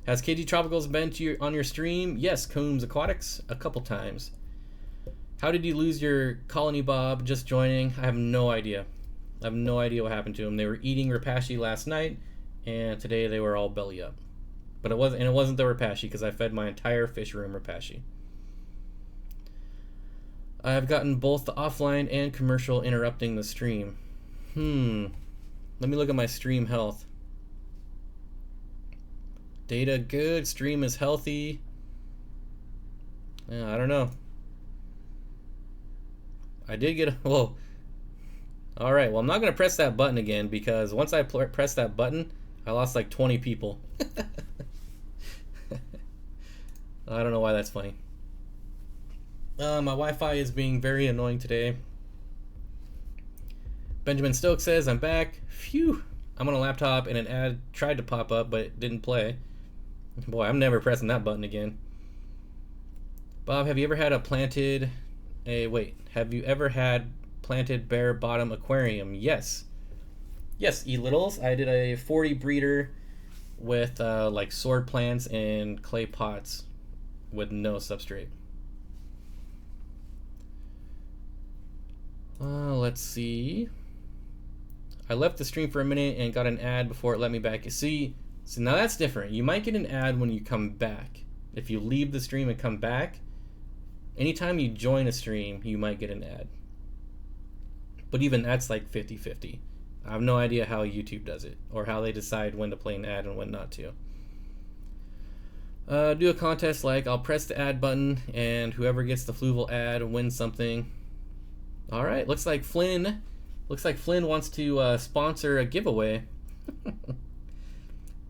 Has KG Tropicals been on your stream? Yes, Combs Aquatics a couple times. How did you lose your colony, Bob? Just joining? I have no idea. I have no idea what happened to them. They were eating rapashi last night, and today they were all belly up. But it wasn't the rapashi because I fed my entire fish room rapashi. I've gotten both the offline and commercial interrupting the stream. Let me look at my stream health. Data good. Stream is healthy. Yeah, I don't know. I did get... Whoa. Alright, well, I'm not going to press that button again because once I press that button, I lost like 20 people. I don't know why that's funny. My Wi-Fi is being very annoying today. Benjamin Stokes says, I'm back. Phew. I'm on a laptop and an ad tried to pop up, but it didn't play. Boy, I'm never pressing that button again. Bob, have you ever had a planted... have you ever had planted bare bottom aquarium? Yes. Yes, E-Littles. I did a 40 breeder with like sword plants and clay pots with no substrate. Let's see. I left the stream for a minute and got an ad before it let me back. See, so now that's different. You might get an ad when you come back. If you leave the stream and come back, anytime you join a stream, you might get an ad. But even that's like 50-50. I have no idea how YouTube does it or how they decide when to play an ad and when not to. Do a contest like I'll press the ad button and whoever gets the Fluval ad wins something. All right, looks like Flynn wants to sponsor a giveaway.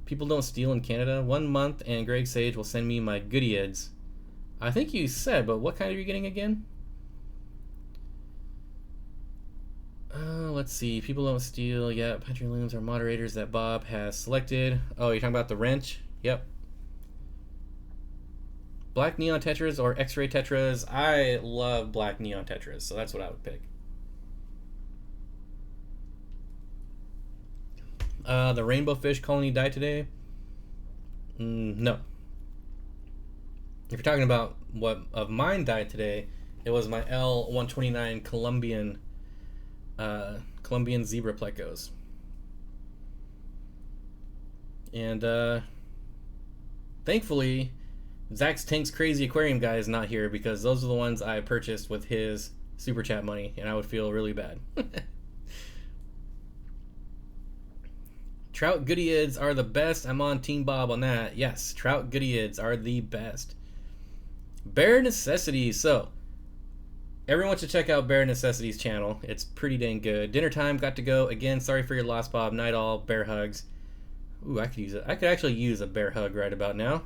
People don't steal in Canada. 1 month and Greg Sage will send me my goodie-eds. I think you said, but what kind are you getting again? Let's see. People don't steal. Yeah, Pantry Looms are moderators that Bob has selected. Oh, you're talking about the wrench? Yep. Black neon tetras or X-ray tetras? I love black neon tetras, so that's what I would pick. The rainbow fish colony died today? No. If you're talking about what of mine died today, it was my L129 Colombian zebra plecos. And thankfully, Zach's Tank's Crazy Aquarium guy is not here because those are the ones I purchased with his super chat money, and I would feel really bad. Trout goodie-ids are the best. I'm on Team Bob on that. Yes, trout goodie-ids are the best. Bare Necessities. So, everyone should check out Bare Necessities channel. It's pretty dang good. Dinner time, got to go. Again, sorry for your loss, Bob. Night all. Bear hugs. Ooh, I could use it. I could actually use a bear hug right about now.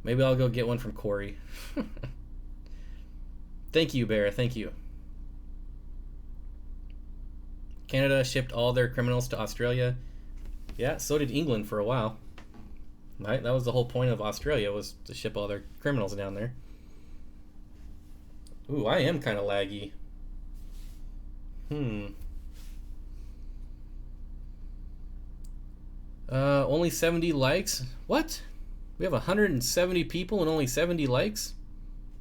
Maybe I'll go get one from Corey. Thank you, Bear. Thank you. Canada shipped all their criminals to Australia. Yeah, so did England for a while. Right? That was the whole point of Australia, was to ship all their criminals down there. Ooh, I am kind of laggy. Only 70 likes? What? We have 170 people and only 70 likes?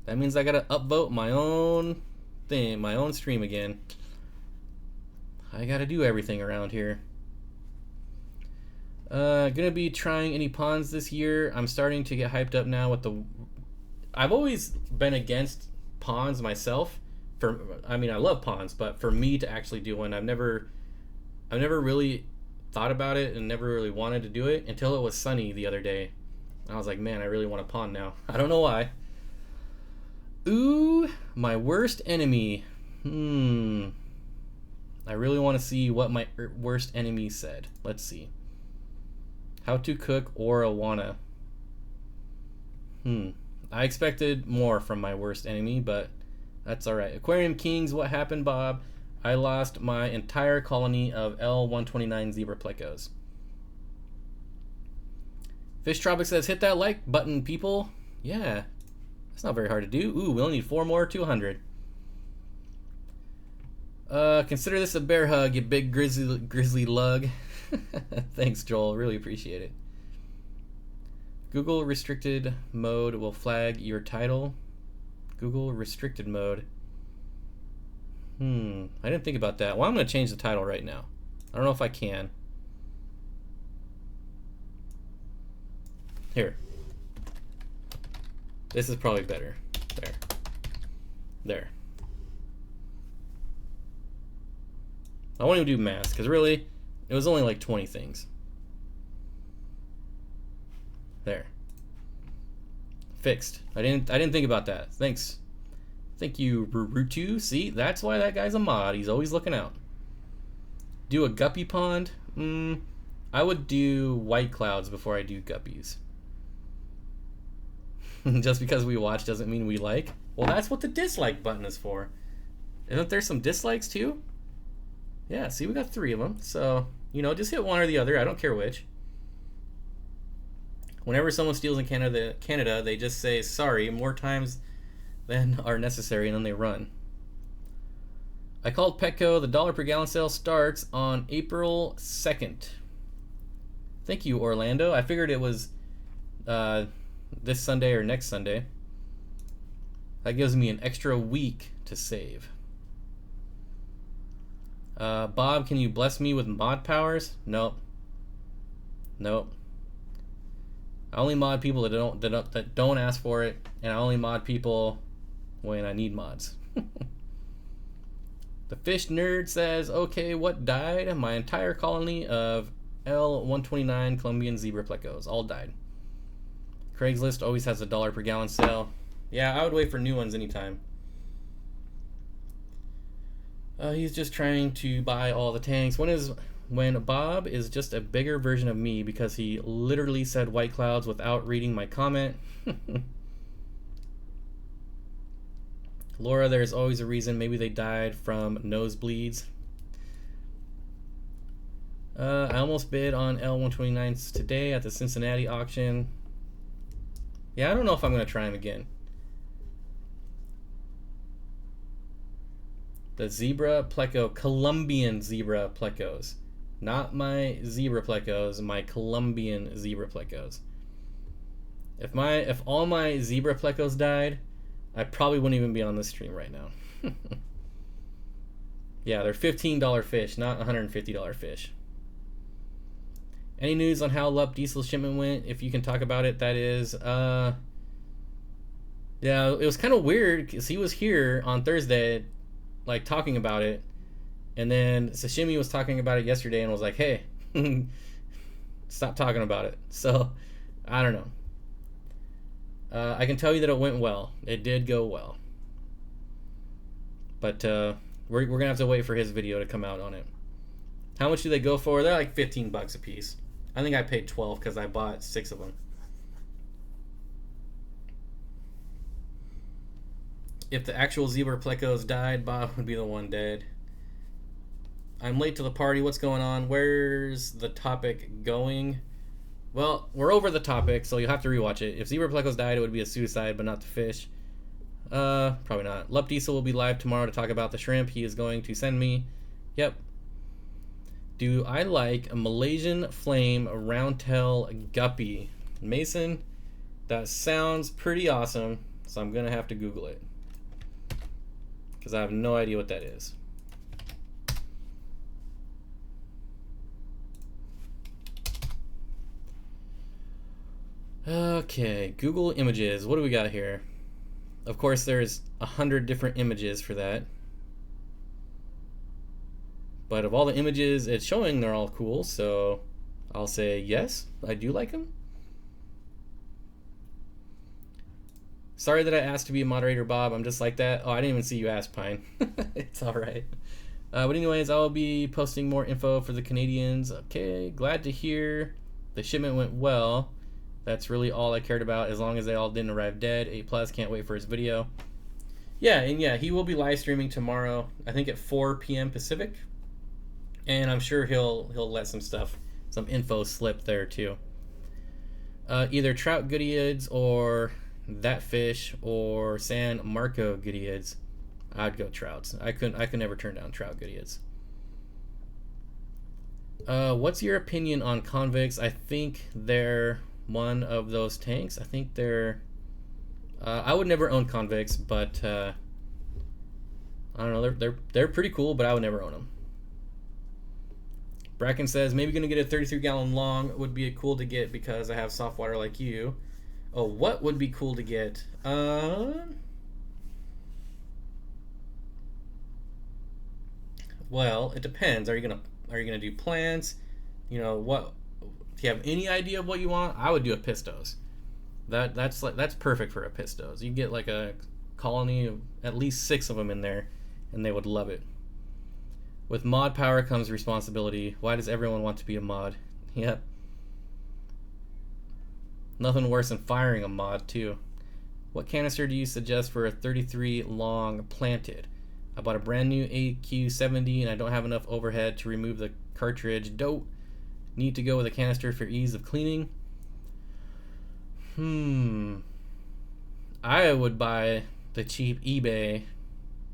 That means I gotta upvote my own thing, my own stream again. I gotta do everything around here. Gonna be trying any ponds this year. I'm starting to get hyped up now with the... I've always been against ponds myself. I mean, I love ponds, but for me to actually do one, I've never really thought about it and never really wanted to do it until it was sunny the other day. I was like, man, I really want a pond now. I don't know why. Ooh, my worst enemy. I really want to see what my worst enemy said. Let's see. How to cook or arowana. I expected more from my worst enemy, but that's alright. Aquarium Kings, what happened, Bob? I lost my entire colony of L129 zebra plecos. Fish Tropic says, hit that like button, people. Yeah, that's not very hard to do. Ooh, we only need 4 more, 200. Consider this a bear hug, you big grizzly lug. Thanks, Joel. Really appreciate it. Google restricted mode will flag your title. Google restricted mode. I didn't think about that. Well, I'm going to change the title right now. I don't know if I can. Here. This is probably better. There. I won't even do mass, because really, it was only like 20 things. There. Fixed. I didn't think about that. Thanks. Thank you, Rurutu. See, that's why that guy's a mod. He's always looking out. Do a guppy pond? I would do white clouds before I do guppies. Just because we watch doesn't mean we like. Well, that's what the dislike button is for. Isn't there some dislikes too? Yeah, see, we got 3 of them. So, you know, just hit one or the other. I don't care which. Whenever someone steals in Canada, they just say sorry more times than are necessary, and then they run. I called Petco. The $1 per gallon sale starts on April 2nd. Thank you, Orlando. I figured it was this Sunday or next Sunday. That gives me an extra week to save. Bob, can you bless me with mod powers? Nope. Nope. I only mod people that don't ask for it, and I only mod people when I need mods. The fish nerd says, okay, what died? My entire colony of L129 Colombian zebra plecos. All died. Craigslist always has a $1 per gallon sale. Yeah, I would wait for new ones anytime. He's just trying to buy all the tanks. When Bob is just a bigger version of me because he literally said white clouds without reading my comment. Laura, there's always a reason. Maybe they died from nosebleeds. I almost bid on L129s today at the Cincinnati auction. Yeah, I don't know if I'm going to try them again. The zebra pleco, Colombian zebra plecos. Not my zebra plecos, my Colombian zebra plecos. If all my zebra plecos died, I probably wouldn't even be on this stream right now. Yeah, they're $15 fish, not $150 fish. Any news on how Lup Diesel shipment went? If you can talk about it, that is. Yeah, it was kind of weird because he was here on Thursday, like talking about it, and then Sashimi was talking about it yesterday and was like, "Hey, stop talking about it." So, I don't know. I can tell you that it went well. It did go well. But we're gonna have to wait for his video to come out on it. How much do they go for? They're like $15 a piece. I think I paid 12 because I bought 6 of them. If the actual zebra plecos died, Bob would be the one dead. I'm late to the party. What's going on? Where's the topic going? Well, we're over the topic, so you'll have to rewatch it. If zebra plecos died, it would be a suicide, but not the fish. Probably not. Lup Diesel will be live tomorrow to talk about the shrimp he is going to send me. Yep. Do I like a Malaysian flame roundtail guppy? Mason, that sounds pretty awesome, so I'm going to have to Google it. Because I have no idea what that is. Okay, Google Images. What do we got here? Of course, there's 100 different images for that. But of all the images it's showing, they're all cool, so I'll say yes, I do like them. Sorry that I asked to be a moderator, Bob. I'm just like that. Oh, I didn't even see you ask, Pine. It's all right. But anyways, I'll be posting more info for the Canadians. Okay, glad to hear the shipment went well. That's really all I cared about, as long as they all didn't arrive dead. A+, can't wait for his video. Yeah, and yeah, he will be live streaming tomorrow, I think at 4 p.m. Pacific. And I'm sure he'll let some info slip there too. Either trout goodyids or that fish or San Marco goodyids. I'd go trouts. I could never turn down trout goodyids. What's your opinion on convicts? I think they're one of those tanks. I think they're I would never own convicts, but I don't know, they're pretty cool, but I would never own them. Bracken says, maybe gonna get a 33-gallon long. Would be cool to get because I have soft water like you. Oh, what would be cool to get? Well, it depends. Are you gonna do plants? You know what? If you have any idea of what you want, I would do a pistos. That's perfect for a pistos. You get like a colony of at least 6 of them in there, and they would love it. With mod power comes responsibility. Why does everyone want to be a mod? Yep. Nothing worse than firing a mod too. What canister do you suggest for a 33 long planted? I bought a brand new AQ70 and I don't have enough overhead to remove the cartridge. Don't need to go with a canister for ease of cleaning. I would buy the cheap eBay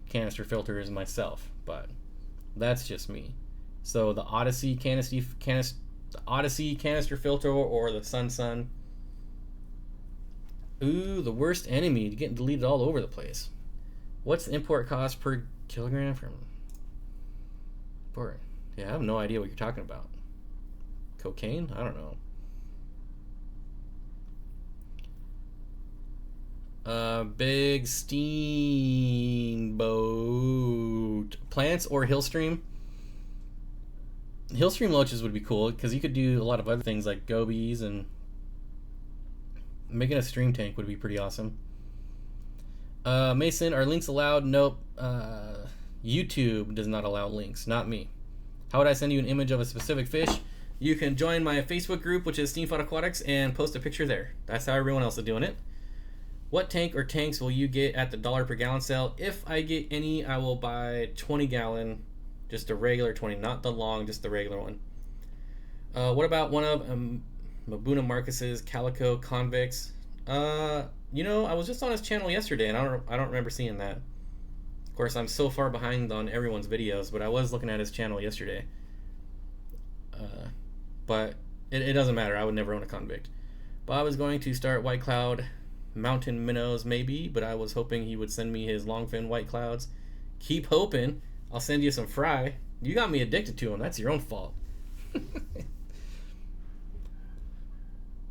canister filters myself, but that's just me. So the Odyssey canister filter or the Sun. Ooh, the worst enemy, getting deleted all over the place. What's the import cost per kilogram from? Yeah, I have no idea what you're talking about. Cocaine? I don't know. Big steamboat. Plants or Hillstream? Hillstream loaches would be cool because you could do a lot of other things like gobies, and making a stream tank would be pretty awesome. Mason, are links allowed? Nope. YouTube does not allow links, not me. How would I send you an image of a specific fish? You can join my Facebook group, which is steenfottaquatics, and post a picture there. That's how everyone else is doing it. What tank or tanks will you get at the $1 per gallon sale? If I get any, I will buy 20 gallon, just a regular 20, not the long, just the regular one. What about one of Mabuna Marcus's calico convicts? You know, I was just on his channel yesterday, and I don't remember seeing that. Of course, I'm so far behind on everyone's videos, but I was looking at his channel yesterday. But it doesn't matter. I would never own a convict. Bob is going to start white cloud mountain minnows, maybe, but I was hoping he would send me his longfin white clouds. Keep hoping. I'll send you some fry. You got me addicted to them. That's your own fault.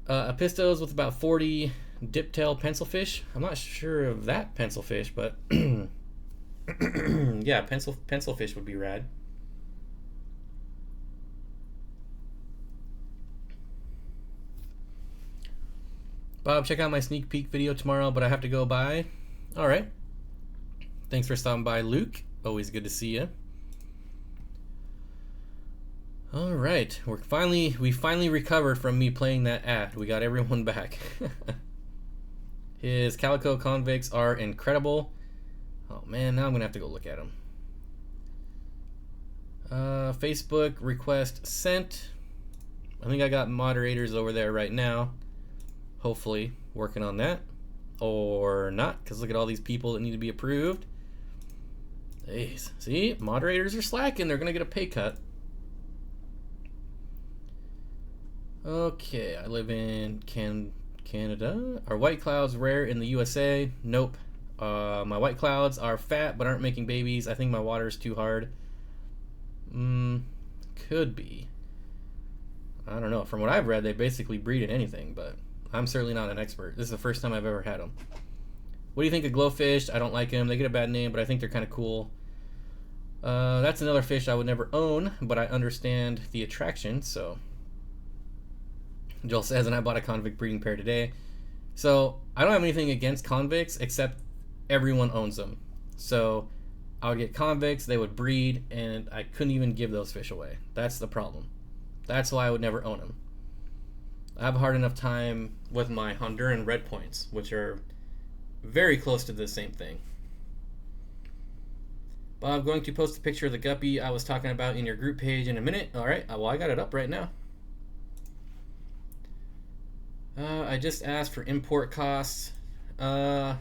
A pistos with about 40 diptail pencilfish. I'm not sure of that pencilfish, but yeah, pencilfish would be rad. Bob, check out my sneak peek video tomorrow, but I have to go by. All right. Thanks for stopping by, Luke. Always good to see you. All right, we finally recovered from me playing that ad. We got everyone back. His calico convicts are incredible. Oh man, now I'm gonna have to go look at them. Facebook request sent. I think I got moderators over there right now. Hopefully, working on that, or not, because look at all these people that need to be approved. Jeez. See, moderators are slacking. They're gonna get a pay cut. Okay, I live in Canada. Are white clouds rare in the USA? Nope. My white clouds are fat but aren't making babies. I think my water is too hard. Could be. I don't know. From what I've read, they basically breed in anything, but I'm certainly not an expert. This is the first time I've ever had them. What do you think of glowfish? I don't like them. They get a bad name, but I think they're kind of cool. That's another fish I would never own, but I understand the attraction, so. Joel says, and I bought a convict breeding pair today. So I don't have anything against convicts, except everyone owns them. So I would get convicts, they would breed, and I couldn't even give those fish away. That's the problem. That's why I would never own them. I have a hard enough time with my Honduran red points, which are very close to the same thing. But I'm going to post a picture of the guppy I was talking about in your group page in a minute. All right, well, I got it up right now. I just asked for import costs. I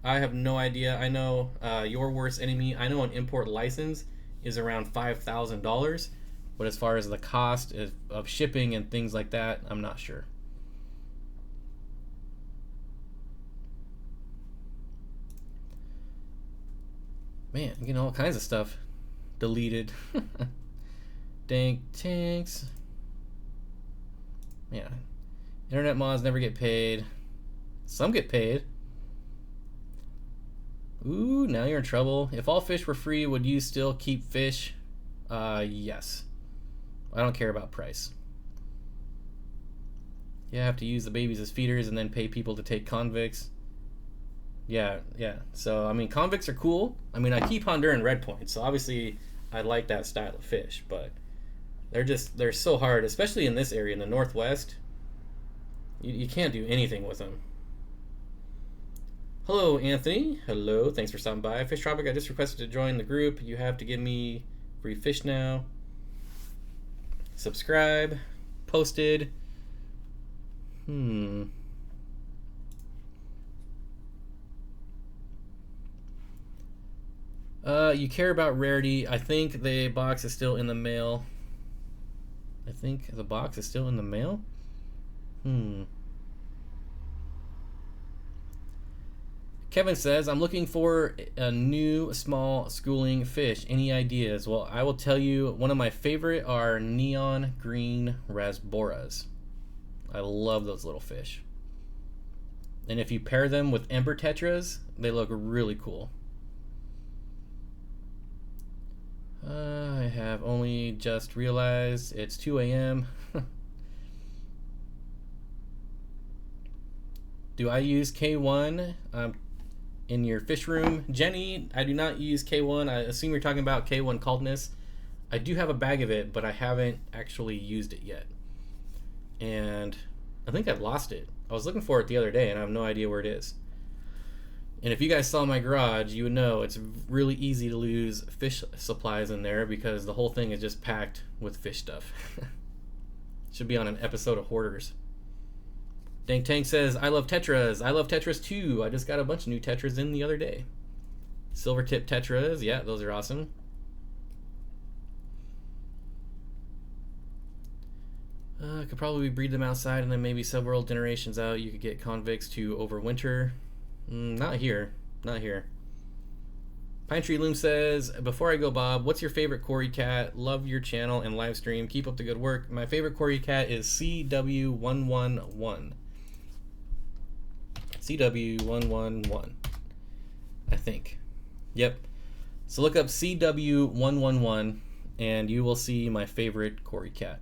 have no idea. I know your worst enemy. I know an import license is around $5,000, but as far as the cost of shipping and things like that, I'm not sure. Man, I'm getting all kinds of stuff deleted. Dank tanks. Yeah. Internet mods never get paid. Some get paid. Ooh, now you're in trouble. If all fish were free, would you still keep fish? Yes. I don't care about price. Yeah, I have to use the babies as feeders and then pay people to take convicts. Yeah. So, I mean, convicts are cool. I mean, I keep Honduran red points, so obviously I like that style of fish, but they're so hard, especially in this area in the northwest. You can't do anything with them. Hello, Anthony. Hello. Thanks for stopping by. Fish Tropic, I just requested to join the group. You have to give me free fish now. Subscribe. Posted. You care about rarity. I think the box is still in the mail. Kevin says, I'm looking for a new small schooling fish. Any ideas? Well, I will tell you, one of my favorite are neon green rasboras. I love those little fish. And if you pair them with ember tetras, they look really cool. I have only just realized it's 2 a.m. Do I use K1 in your fish room? Jenny, I do not use K1. I assume you're talking about K1 coldness. I do have a bag of it, but I haven't actually used it yet. And I think I've lost it. I was looking for it the other day, and I have no idea where it is. And if you guys saw my garage, you would know it's really easy to lose fish supplies in there because the whole thing is just packed with fish stuff. Should be on an episode of Hoarders. Dank Tank says, I love tetras. I love tetras too. I just got a bunch of new tetras in the other day. Silver tip tetras. Yeah, those are awesome. Could probably breed them outside and then maybe several generations out you could get convicts to overwinter. Not here. Pine Tree Loom says, before I go, Bob, what's your favorite Cory cat? Love your channel and live stream. Keep up the good work. My favorite Cory cat is CW111. CW111. I think. Yep. So look up CW111 and you will see my favorite Cory cat.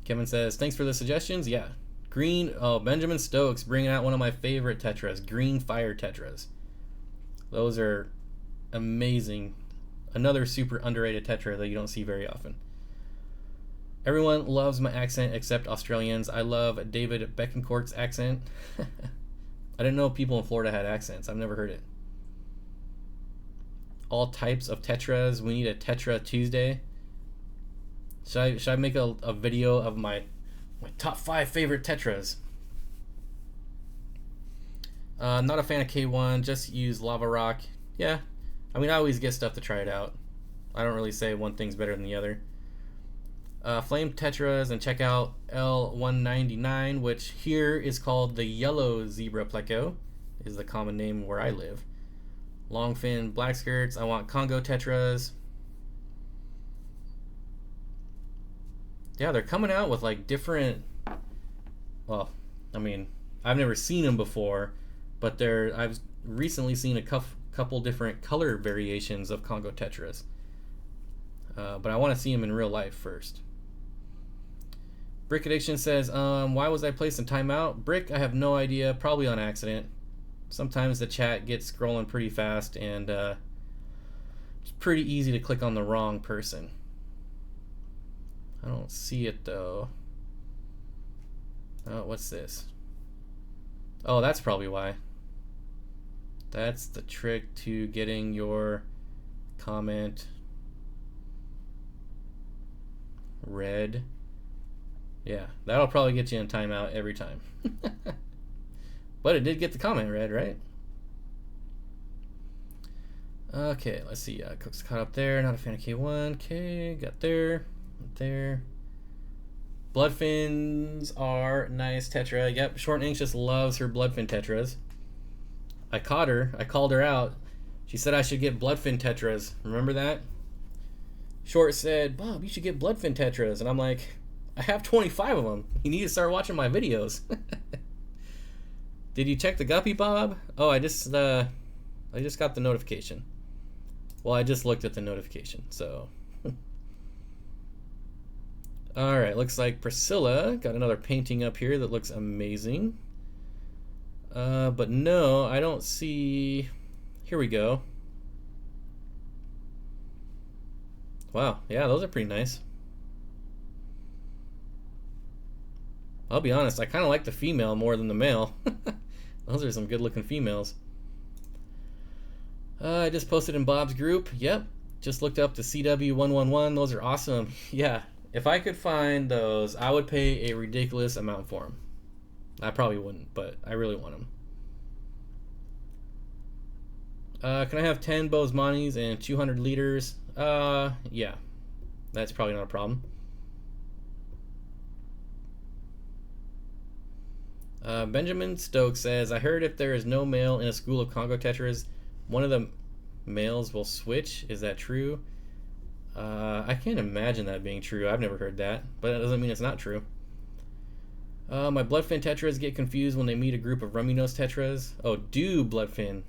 Kevin says, thanks for the suggestions. Yeah. Green, Benjamin Stokes bringing out one of my favorite tetras, green fire tetras. Those are amazing. Another super underrated tetra that you don't see very often. Everyone loves my accent except Australians. I love David Beckencourt's accent. I didn't know people in Florida had accents. I've never heard it. All types of tetras. We need a Tetra Tuesday. Should I make a video of my top 5 favorite tetras? Not a fan of K1, just use Lava Rock. Yeah, I mean, I always get stuff to try it out. I don't really say one thing's better than the other. Flame tetras, and check out L199, which here is called the yellow zebra pleco, is the common name where I live. Longfin black skirts, I want Congo tetras. Yeah, they're coming out with like different, well, I mean, I've never seen them before, but I've recently seen a couple different color variations of Congo tetras. But I want to see them in real life first. Brick Addiction says, why was I placed in timeout? Brick, I have no idea, probably on accident. Sometimes the chat gets scrolling pretty fast and it's pretty easy to click on the wrong person. I don't see it though. Oh, what's this? Oh, that's probably why. That's the trick to getting your comment read. Yeah, that'll probably get you in timeout every time. But it did get the comment read, right? Okay, let's see. Cook's caught up there. Not a fan of K1. Okay, got there. There. Bloodfins are nice tetra. Yep, Short and Anxious loves her bloodfin tetras. I caught her. I called her out. She said I should get bloodfin tetras. Remember that? Short said, Bob, you should get bloodfin tetras. And I'm like, I have 25 of them. You need to start watching my videos. Did you check the guppy, Bob? Oh, I just got the notification. Well, I just looked at the notification, so. Alright, looks like Priscilla got another painting up here that looks amazing. But no, I don't see... Here we go. Wow, yeah, those are pretty nice. I'll be honest, I kind of like the female more than the male. Those are some good looking females. I just posted in Bob's group. Yep, just looked up the CW111. Those are awesome. Yeah, if I could find those, I would pay a ridiculous amount for them. I probably wouldn't, but I really want them. Can I have 10 Bozemonis and 200 liters? Yeah, that's probably not a problem. Benjamin Stokes says, I heard if there is no male in a school of Congo tetras, one of the males will switch. Is that true? I can't imagine that being true. I've never heard that, but that doesn't mean it's not true. My bloodfin tetras get confused when they meet a group of rummy nose tetras. Oh, do bloodfin?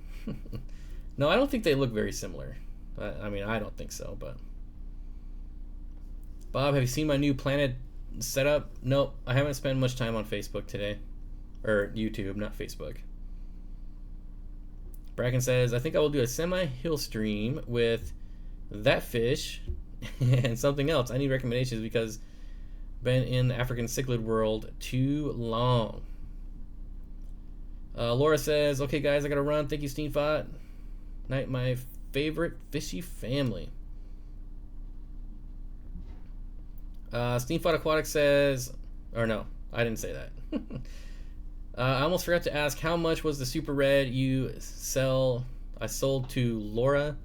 No, I don't think they look very similar. I mean, I don't think so, but... Bob, have you seen my new planet setup? Nope, I haven't spent much time on Facebook today. Or YouTube, not Facebook. Bracken says, I think I will do a semi-hill stream with that fish and something else. I need recommendations because been in the African cichlid world too long. Laura says, okay guys, I gotta run. Thank you, Steenfott. Night, my favorite fishy family. Steenfottaquatics says, or no, I didn't say that. I almost forgot to ask, how much was the super red I sold to Laura?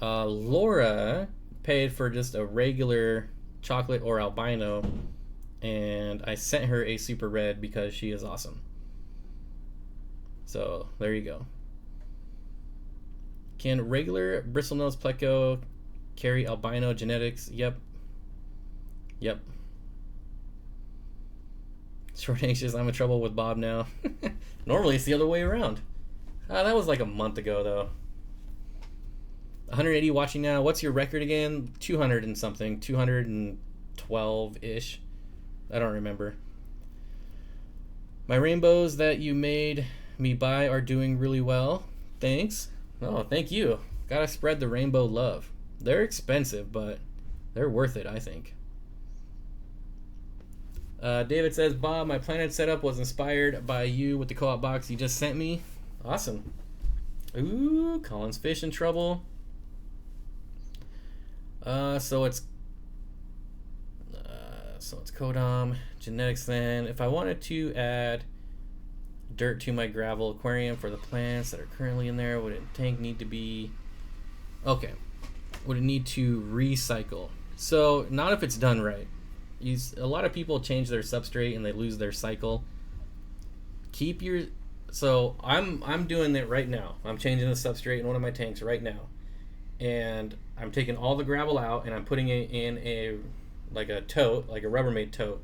Laura paid for just a regular chocolate or albino, and I sent her a super red because she is awesome. So there you go. Can regular bristlenose pleco carry albino genetics? Yep. Short anxious, I'm in trouble with Bob now. Normally it's the other way around. That was like a month ago though. 180 watching now. What's your record again? 200 and something. 212-ish. I don't remember. My rainbows that you made me buy are doing really well. Thanks. Oh, thank you. Gotta spread the rainbow love. They're expensive, but they're worth it, I think. David says, Bob, my planet setup was inspired by you with the co-op box you just sent me. Awesome. Ooh, Colin's fish in trouble. So it's Codom genetics then. If I wanted to add dirt to my gravel aquarium for the plants that are currently in there, would a tank need to be... Okay. Would it need to recycle? So, not if it's done right. A lot of people change their substrate and they lose their cycle. Keep your... So, I'm doing it right now. I'm changing the substrate in one of my tanks right now. And I'm taking all the gravel out and I'm putting it in a tote, like a Rubbermaid tote.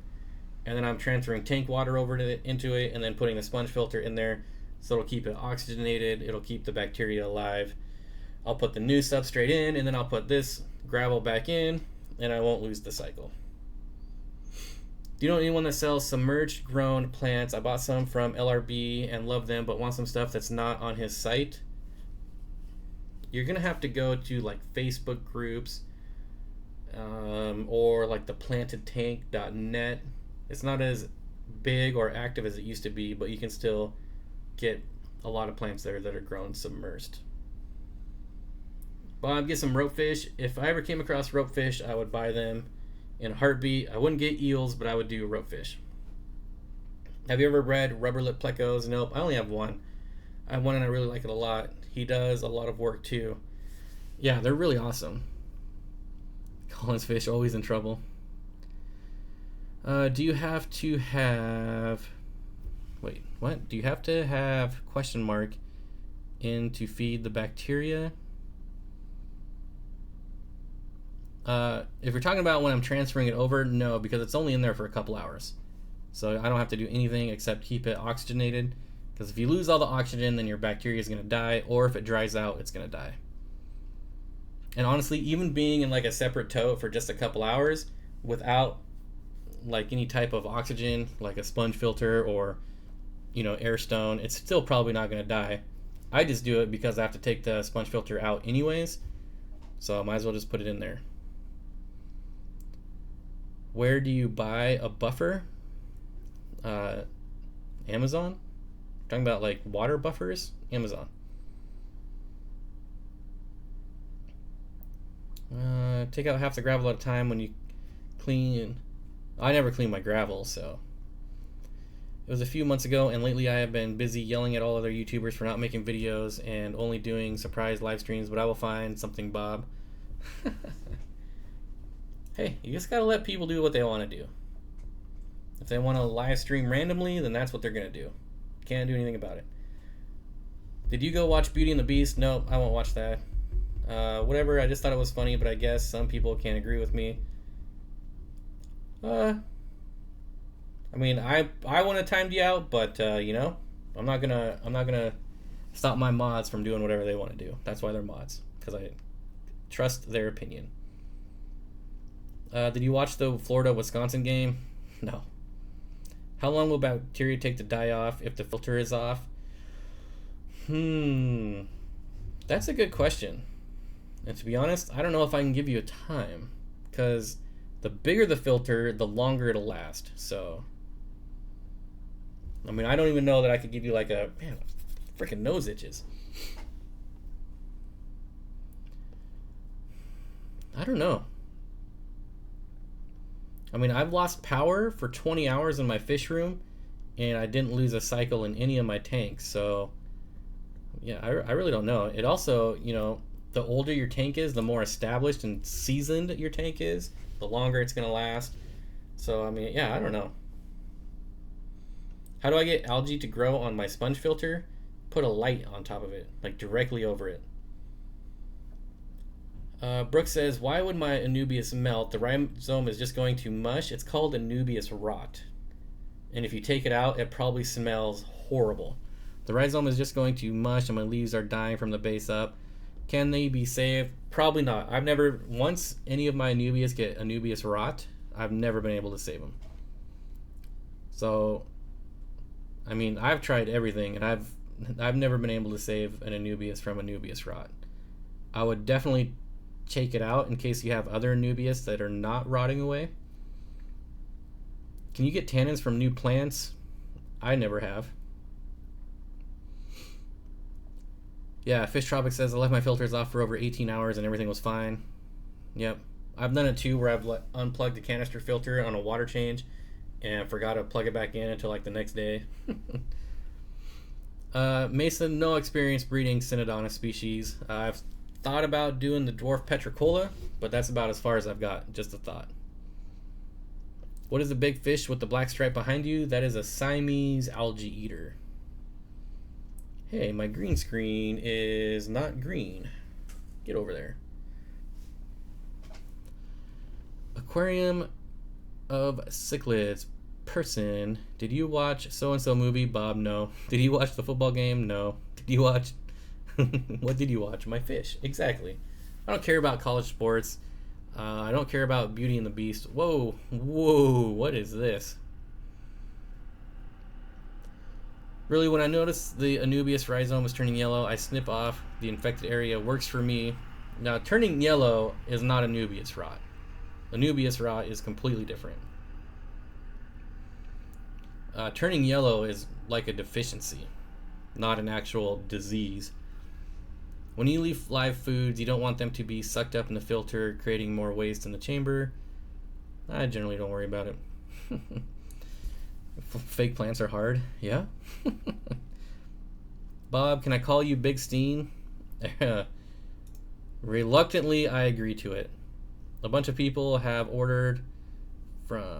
And then I'm transferring tank water over into it and then putting the sponge filter in there so it'll keep it oxygenated, it'll keep the bacteria alive. I'll put the new substrate in and then I'll put this gravel back in and I won't lose the cycle. Do you know anyone that sells submerged grown plants? I bought some from LRB and love them, but want some stuff that's not on his site. You're gonna have to go to like Facebook groups or like the plantedtank.net. It's not as big or active as it used to be, but you can still get a lot of plants there that are grown submerged. Bob, get some ropefish. If I ever came across ropefish, I would buy them in a heartbeat. I wouldn't get eels, but I would do ropefish. Have you ever bred rubber lip plecos? Nope, I only have one. I have one and I really like it a lot. He does a lot of work too. Yeah, they're really awesome. Colin's fish always in trouble. Do you have to have... Wait, what? Do you have to have question mark in to feed the bacteria? If you're talking about when I'm transferring it over, no, because it's only in there for a couple hours. So I don't have to do anything except keep it oxygenated. Because if you lose all the oxygen, then your bacteria is going to die, or if it dries out, it's going to die. And honestly, even being in like a separate tote for just a couple hours without like any type of oxygen, like a sponge filter or air stone, it's still probably not going to die. I just do it because I have to take the sponge filter out anyways, so I might as well just put it in there. Where do you buy a buffer? Amazon? Talking about like water buffers? Amazon. Take out half the gravel at a time when you clean. I never clean my gravel, so. It was a few months ago, and lately I have been busy yelling at all other YouTubers for not making videos and only doing surprise live streams, but I will find something, Bob. Hey, you just gotta let people do what they want to do. If they want to live stream randomly, then that's what they're gonna do. Can't do anything about it. Did you go watch Beauty and the Beast? No, I won't watch that. Whatever, I just thought it was funny, but I guess some people can't agree with me. I mean, I want to time you out, but I'm not gonna stop my mods from doing whatever they want to do. That's why they're mods, because I trust their opinion. Did you watch the Florida-Wisconsin game? No. How long will bacteria take to die off if the filter is off? That's a good question. And to be honest, I don't know if I can give you a time, because the bigger the filter, the longer it'll last. So, I mean, I don't even know that I could give you like freaking nose itches. I don't know. I mean, I've lost power for 20 hours in my fish room, and I didn't lose a cycle in any of my tanks. So, yeah, I really don't know. It also, the older your tank is, the more established and seasoned your tank is, the longer it's going to last. So, I mean, yeah, I don't know. How do I get algae to grow on my sponge filter? Put a light on top of it, like directly over it. Brooke says, why would my Anubias melt? The rhizome is just going to mush. It's called Anubias rot. And if you take it out, it probably smells horrible. The rhizome is just going to mush and my leaves are dying from the base up. Can they be saved? Probably not. I've never, once any of my Anubias get Anubias rot, I've never been able to save them. So, I mean, I've tried everything, and I've never been able to save an Anubias from Anubias rot. I would definitely take it out in case you have other Anubias that are not rotting away. Can you get tannins from new plants? I never have. Yeah, Fish Tropic says I left my filters off for over 18 hours and everything was fine. Yep. I've done it too, where I've unplugged the canister filter on a water change and forgot to plug it back in until like the next day. Mason, no experience breeding Synodontis species. I've thought about doing the dwarf petricola, but that's about as far as I've got. Just a thought. What is the big fish with the black stripe behind you? That is a Siamese algae eater. Hey, my green screen is not green. Get over there. Aquarium of cichlids. Person, did you watch so-and-so movie? Bob, no. Did you watch the football game? No. Did you watch... What did you watch? My fish. Exactly. I don't care about college sports. I don't care about Beauty and the Beast. Whoa. What is this? Really, when I notice the Anubias rhizome is turning yellow, I snip off the infected area. Works for me. Now, turning yellow is not Anubias rot. Anubias rot is completely different. Turning yellow is like a deficiency, not an actual disease. When you leave live foods, you don't want them to be sucked up in the filter, creating more waste in the chamber. I generally don't worry about it. Fake plants are hard. Yeah. Bob, can I call you Big Steen? Reluctantly, I agree to it. A bunch of people have ordered from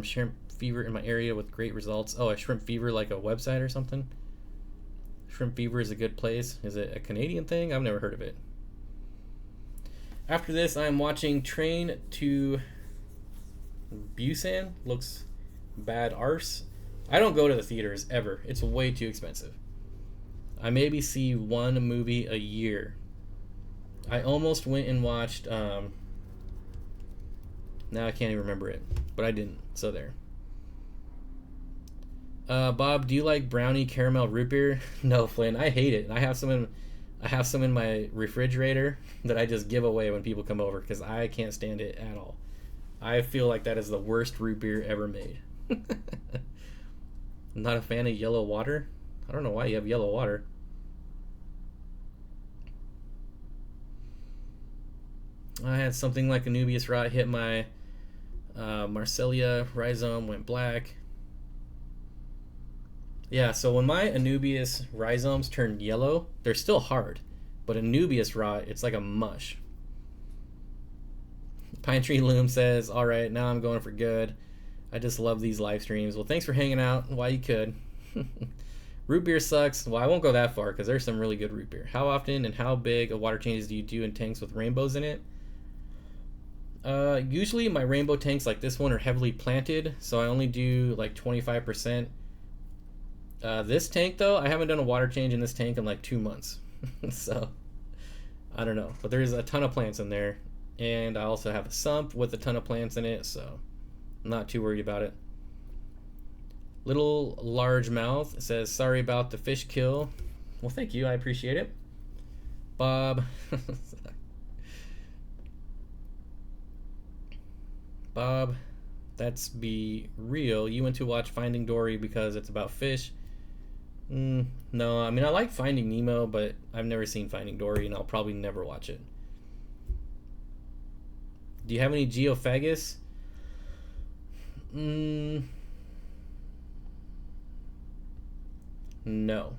Shrimp Fever in my area with great results. Oh, a Shrimp Fever, like a website or something? Shrimp Fever is a good place. Is it a Canadian thing? I've never heard of it. After this, I'm watching Train to Busan. Looks bad arse. I don't go to the theaters ever. It's way too expensive. I maybe see one movie a year, I almost went and watched. Now I can't even remember it, but I didn't. So there. Bob, do you like brownie caramel root beer? No, Flynn, I hate it. I have some in my refrigerator that I just give away when people come over because I can't stand it at all. I feel like that is the worst root beer ever made. I'm not a fan of yellow water. I don't know why you have yellow water. I had something like Anubias rot hit my Marcellia rhizome, went black. Yeah, so when my Anubias rhizomes turn yellow, they're still hard, but Anubias rot, it's like a mush. Pine Tree Loom says, all right, now I'm going for good. I just love these live streams. Well, thanks for hanging out while you could. Root beer sucks. Well, I won't go that far because there's some really good root beer. How often and how big of water changes do you do in tanks with rainbows in it? Usually my rainbow tanks like this one are heavily planted, so I only do like 25%. This tank though, I haven't done a water change in this tank in like 2 months. So I don't know, but there's a ton of plants in there, and I also have a sump with a ton of plants in it, so I'm not too worried about it. Little Largemouth says, sorry about the fish kill. Well, thank you, I appreciate it. Bob. Bob, that's be real. You went to watch Finding Dory because it's about fish. No, I mean, I like Finding Nemo, but I've never seen Finding Dory, and I'll probably never watch it. Do you have any geophagus? No.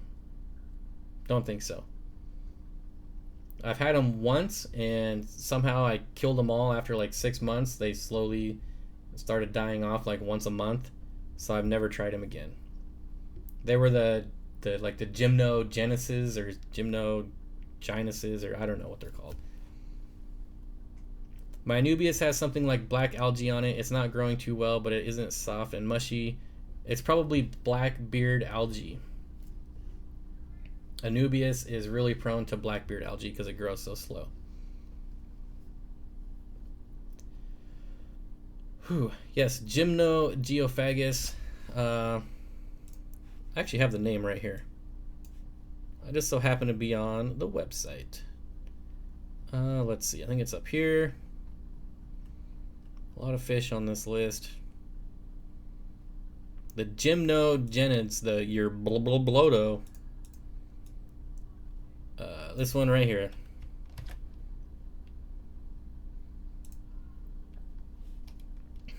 Don't think so. I've had them once, and somehow I killed them all after like 6 months. They slowly started dying off like once a month, so I've never tried them again. They were the gymnogenesis or gymnogenesis, or I don't know what they're called. My Anubias has something like black algae on it. It's not growing too well, but it isn't soft and mushy. It's probably blackbeard algae. Anubias is really prone to blackbeard algae because it grows so slow. Whew. Yes, Gymnogeophagus. I actually have the name right here. I just so happen to be on the website. Let's see. I think it's up here. A lot of fish on this list. The Gymnogenids, your blodo. This one right here.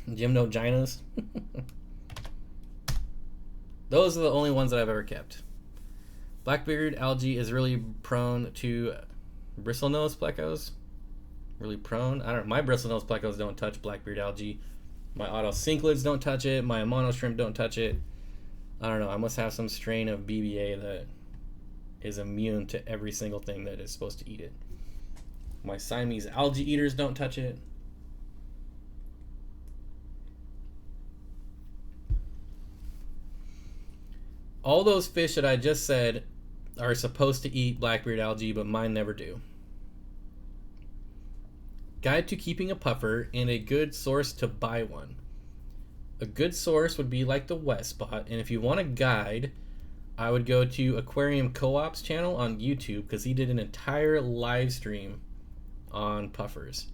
Gymnoginas. Those are the only ones that I've ever kept. Blackbeard algae is really prone to bristlenose plecos. Really prone. I don't know. My bristlenose plecos don't touch blackbeard algae. My auto cichlids don't touch it. My mono shrimp don't touch it. I don't know. I must have some strain of BBA that is immune to every single thing that is supposed to eat it. My Siamese algae eaters don't touch it. All those fish that I just said are supposed to eat blackbeard algae, but mine never do. Guide to keeping a puffer and a good source to buy one. A good source would be like the West Spot, and if you want a guide, I would go to Aquarium Co-op's channel on YouTube because he did an entire live stream on puffers.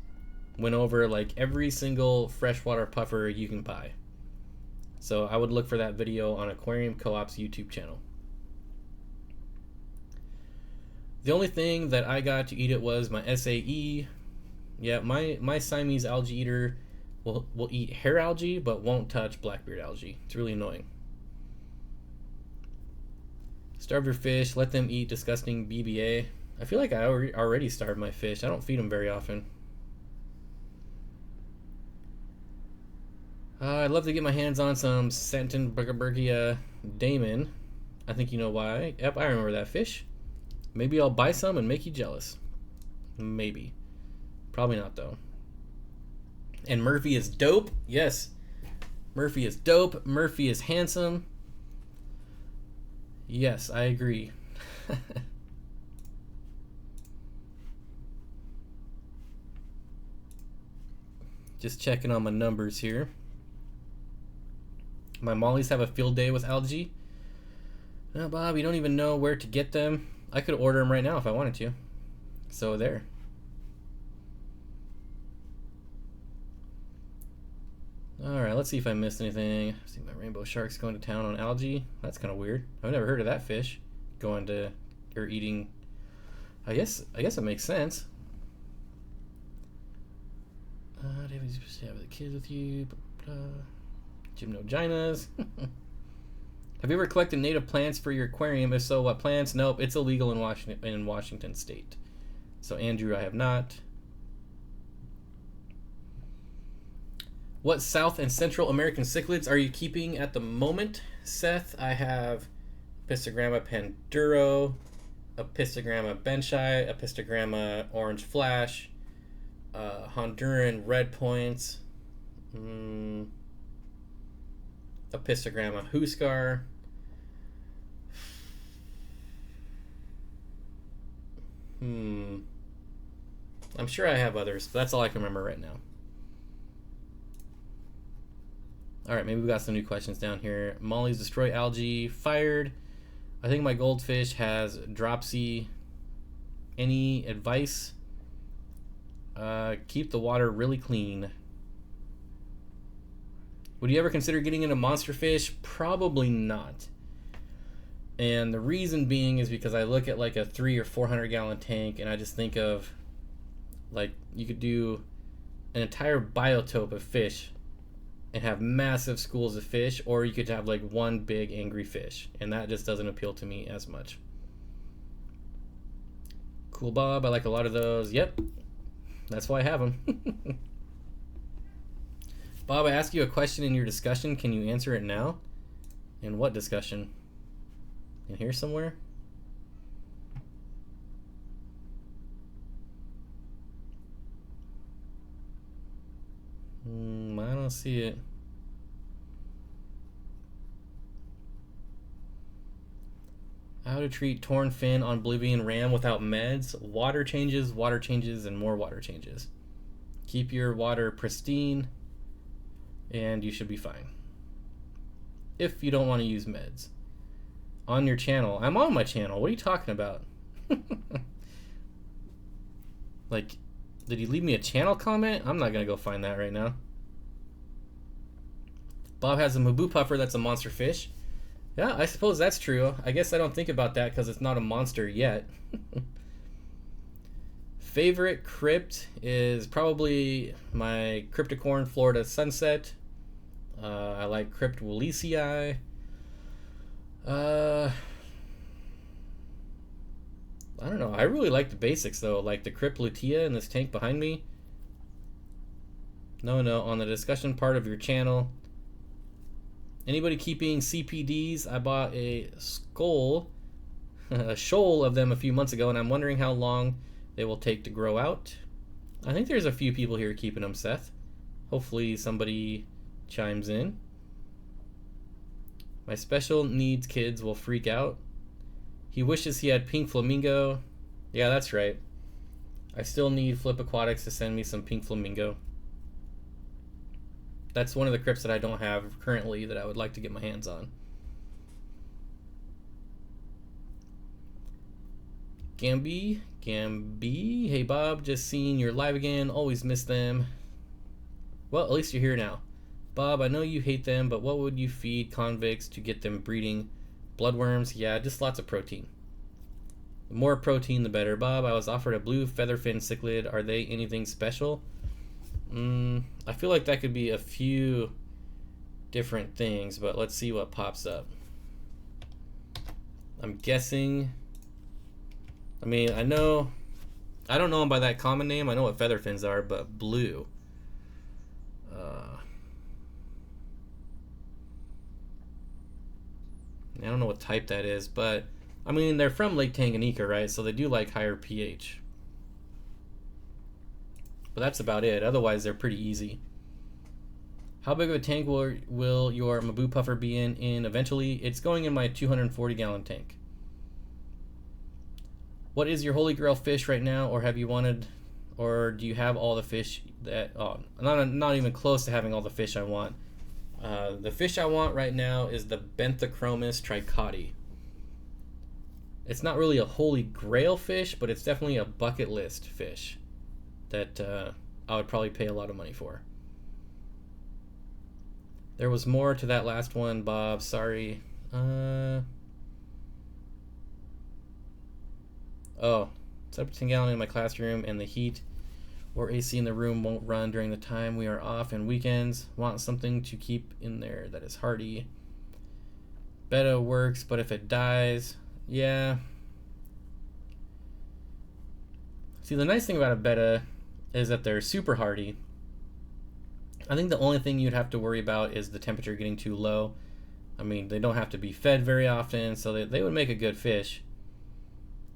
Went over like every single freshwater puffer you can buy. So I would look for that video on Aquarium Co-op's YouTube channel. The only thing that I got to eat it was my SAE. Yeah, my Siamese algae eater will eat hair algae but won't touch blackbeard algae. It's really annoying. Starve your fish, let them eat disgusting BBA. I feel like I already starved my fish. I don't feed them very often. I'd love to get my hands on some Santenbergia Damon. I think you know why. Yep, I remember that fish. Maybe I'll buy some and make you jealous. Maybe. Probably not, though. And Murphy is dope. Yes. Murphy is dope. Murphy is handsome. Yes, I agree. Just checking on my numbers here. My mollies have a field day with algae. No, Bob, you don't even know where to get them. I could order them right now if I wanted to. So there. Alright, let's see if I missed anything. I see my rainbow sharks going to town on algae. That's kind of weird. I've never heard of that fish going to, or eating. I guess it makes sense. David, you supposed to have the kids with you. Gymnoginas. Have you ever collected native plants for your aquarium? If so, what plants? Nope, it's illegal in Washington State. So Andrew, I have not. What South and Central American cichlids are you keeping at the moment, Seth? I have Pistogramma panduro, a Pistogramma benchai, a Pistogramma orange flash, Honduran red points, a Pistogramma Huskar, I'm sure I have others, but that's all I can remember right now. Alright, maybe we got some new questions down here. Mollies destroy algae, fired. I think my goldfish has dropsy. Any advice? Keep the water really clean. Would you ever consider getting into monster fish? Probably not. And the reason being is because I look at like a 300 or 400 gallon tank and I just think of like you could do an entire biotope of fish and have massive schools of fish, or you could have like one big angry fish, and that just doesn't appeal to me as much. Cool, Bob, I like a lot of those. Yep, that's why I have them. Bob, I asked you a question in your discussion. Can you answer it now? In what discussion? In here somewhere? I don't see it. How to treat torn fin on Bolivian ram without meds? Water changes, and more water changes. Keep your water pristine, and you should be fine. If you don't want to use meds. On your channel. I'm on my channel. What are you talking about? Like, did he leave me a channel comment? I'm not going to go find that right now. Bob has a Mabu puffer that's a monster fish. Yeah, I suppose that's true. I guess I don't think about that because it's not a monster yet. Favorite crypt is probably my Cryptocorn Florida Sunset. I like Crypt Willisii. I don't know. I really like the basics though, like the Crypt Lutea in this tank behind me. No, on the discussion part of your channel. Anybody keeping CPDs? I bought a shoal of them a few months ago, and I'm wondering how long they will take to grow out. I think there's a few people here keeping them, Seth. Hopefully somebody chimes in. My special needs kids will freak out. He wishes he had pink flamingo. Yeah, that's right. I still need Flip Aquatics to send me some pink flamingo. That's one of the crypts that I don't have currently that I would like to get my hands on. Gamby. Hey Bob, just seeing you're live again. Always miss them. Well, at least you're here now. Bob, I know you hate them, but what would you feed convicts to get them breeding bloodworms? Yeah, just lots of protein. The more protein, the better. Bob, I was offered a blue featherfin cichlid. Are they anything special? I feel like that could be a few different things, but let's see what pops up. I'm guessing. I mean, I don't know them by that common name. I know what featherfins are, but blue. I don't know what type that is, but I mean, they're from Lake Tanganyika, right? So they do like higher pH. But that's about it. Otherwise, they're pretty easy. How big of a tank will your Mabu puffer be in eventually? It's going in my 240 gallon tank. What is your holy grail fish right now, or have you wanted or do you have all the fish that... Oh, not even close to having all the fish I want. The fish I want right now is the Benthachromis tricotti. It's not really a holy grail fish, but it's definitely a bucket list fish that I would probably pay a lot of money for. There was more to that last one, Bob. Sorry. Oh. Set up a 10-gallon in my classroom, and the heat or AC in the room won't run during the time we are off and weekends. Want something to keep in there that is hardy. Betta works, but if it dies, yeah. See, the nice thing about a betta is that they're super hardy. I think the only thing you'd have to worry about is the temperature getting too low. I mean, they don't have to be fed very often, so they would make a good fish.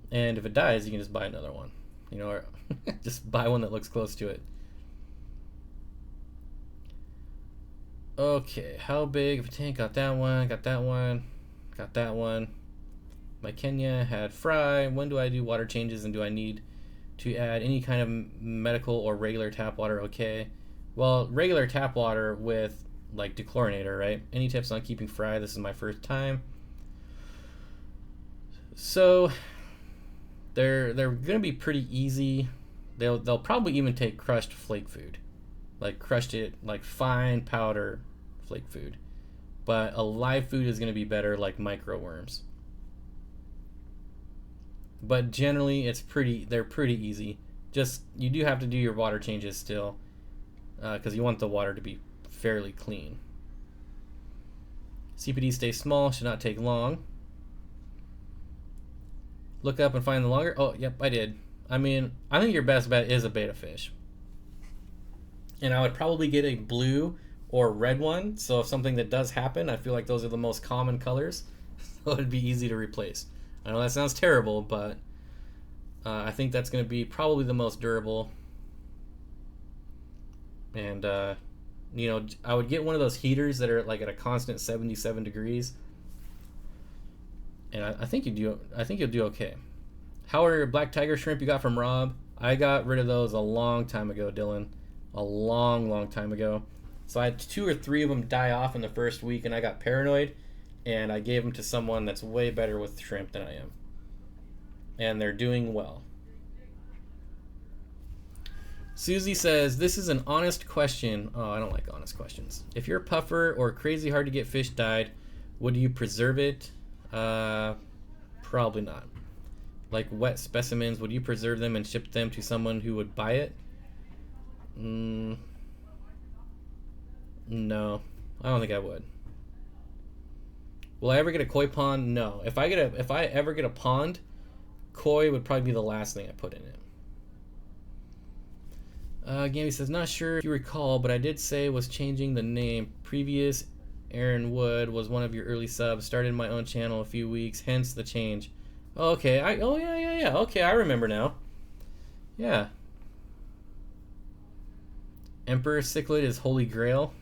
And if it dies, you can just buy another one. You know, or just buy one that looks close to it. Okay, how big of a tank? Got that one, got that one, got that one. My Kenya had fry. When do I do water changes, and do I need to add any kind of medical or regular tap water? Okay. Well, regular tap water with like dechlorinator, right? Any tips on keeping fry? This is my first time. So they're gonna be pretty easy. They'll probably even take crushed flake food, like crushed it like fine powder flake food. But a live food is gonna be better, like microworms. But generally, they're pretty easy. Just you do have to do your water changes still, because you want the water to be fairly clean. CPD stay small, should not take long. Look up and find the longer. Oh, yep, I did. I mean, I think your best bet is a betta fish. And I would probably get a blue or red one. So if something that does happen, I feel like those are the most common colors. So it'd be easy to replace. I know that sounds terrible, but I think that's going to be probably the most durable. And, you know, I would get one of those heaters that are like at a constant 77 degrees. And I think you'll do okay. How are your black tiger shrimp you got from Rob? I got rid of those a long time ago, Dylan. A long time ago. So I had 2 or 3 of them die off in the first week, and I got paranoid, and I gave them to someone that's way better with shrimp than I am. And they're doing well. Susie says, this is an honest question. Oh, I don't like honest questions. If your puffer or crazy hard to get fish died, would you preserve it? Probably not. Like wet specimens, would you preserve them and ship them to someone who would buy it? No, I don't think I would. Will I ever get a koi pond? No. If I ever get a pond, koi would probably be the last thing I put in it. Gamby says, not sure if you recall, but I did say was changing the name. Previous Aaron Wood was one of your early subs. Started my own channel a few weeks, hence the change. Okay, yeah. Okay, I remember now. Yeah. Emperor cichlid is holy grail.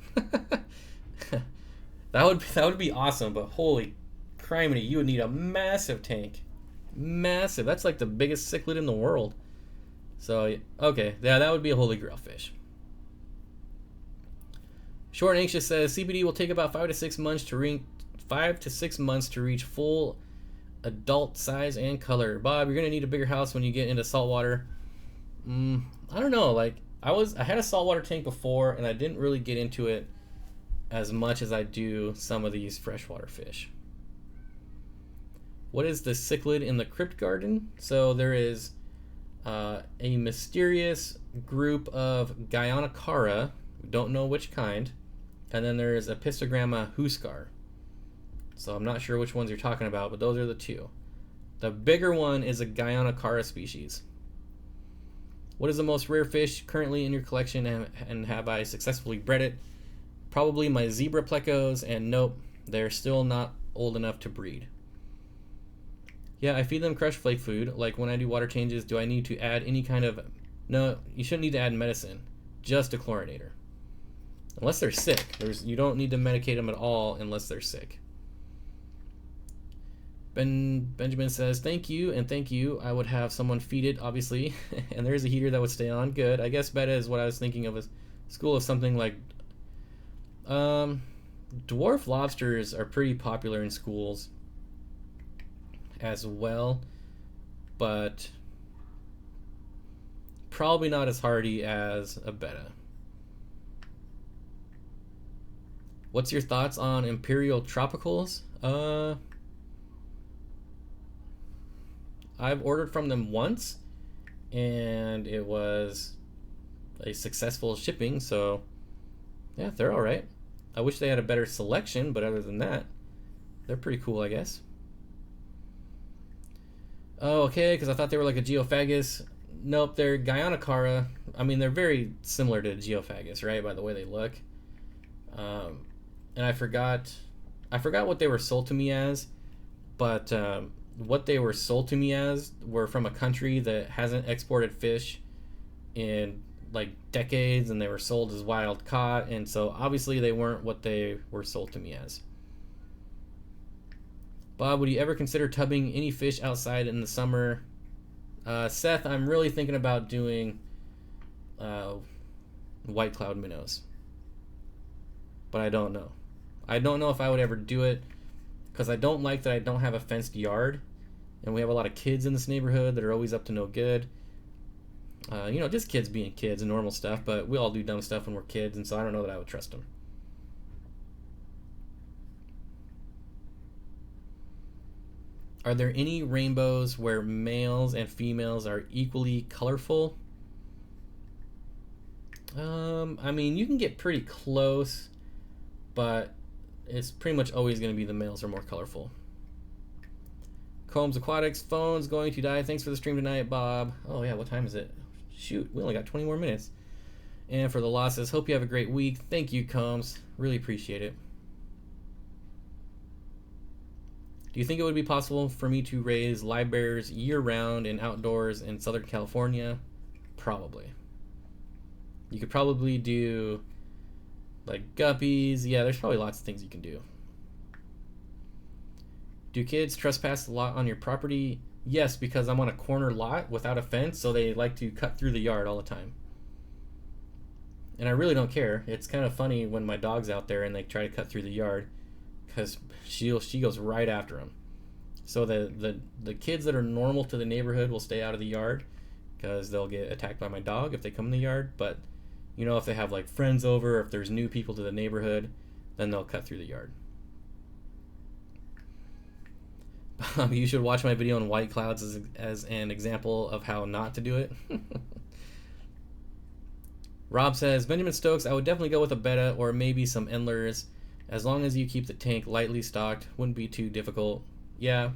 that would be awesome, but holy criminy, you would need a massive tank. Massive. That's like the biggest cichlid in the world. So, okay, yeah, that would be a holy grail fish. Short and Anxious says CBD will take about 5 to 6 months to reach full adult size and color. Bob, you're gonna need a bigger house when you get into saltwater. I don't know. Like I had a saltwater tank before, and I didn't really get into it as much as I do some of these freshwater fish. What is the cichlid in the crypt garden? So there is a mysterious group of Guyanacara, don't know which kind, and then there's a Pistogramma huskar. So I'm not sure which ones you're talking about, but those are the two. The bigger one is a Guyanacara species. What is the most rare fish currently in your collection, and have I successfully bred it? Probably my zebra plecos, and nope, they're still not old enough to breed. Yeah, I feed them crushed flake food. Like when I do water changes, do I need to add any kind of... No, you shouldn't need to add medicine. Just a chlorinator. Unless they're sick. You don't need to medicate them at all unless they're sick. Benjamin says, thank you, and thank you. I would have someone feed it, obviously. And there's a heater that would stay on. Good. I guess betta is what I was thinking of, a school of something like... dwarf lobsters are pretty popular in schools as well, but probably not as hardy as a betta. What's your thoughts on imperial tropicals? I've ordered from them once, and it was a successful shipping, so yeah, they're all right. I wish they had a better selection, but other than that, they're pretty cool, I guess. Oh, okay, because I thought they were like a Geophagus. Nope, they're Guyanacara. I mean, they're very similar to Geophagus, right, by the way they look. And I forgot what they were sold to me as, but what they were sold to me as were from a country that hasn't exported fish in like decades, and they were sold as wild caught, and so obviously they weren't what they were sold to me as. Bob, would you ever consider tubbing any fish outside in the summer? Seth, I'm really thinking about doing white cloud minnows, but I don't know. I don't know if I would ever do it, because I don't like that I don't have a fenced yard, and we have a lot of kids in this neighborhood that are always up to no good. You know, just kids being kids and normal stuff, but we all do dumb stuff when we're kids, and so I don't know that I would trust them. Are there any rainbows where males and females are equally colorful? I mean, you can get pretty close, but it's pretty much always going to be the males are more colorful. Combs Aquatics, phone's going to die. Thanks for the stream tonight, Bob. Oh yeah, what time is it? Shoot, we only got 20 more minutes. And for the losses, hope you have a great week. Thank you, Combs. Really appreciate it. Do you think it would be possible for me to raise live bears year-round and outdoors in Southern California? Probably. You could probably do like guppies. Yeah, there's probably lots of things you can do. Do kids trespass a lot on your property? Yes, because I'm on a corner lot without a fence, so they like to cut through the yard all the time. And I really don't care. It's kind of funny when my dog's out there and they try to cut through the yard, because she goes right after them. So the kids that are normal to the neighborhood will stay out of the yard, because they'll get attacked by my dog if they come in the yard. But you know, if they have like friends over, or if there's new people to the neighborhood, then they'll cut through the yard. You should watch my video on white clouds as an example of how not to do it. Rob says, Benjamin Stokes, I would definitely go with a betta or maybe some endlers. As long as you keep the tank lightly stocked, wouldn't be too difficult. Yeah,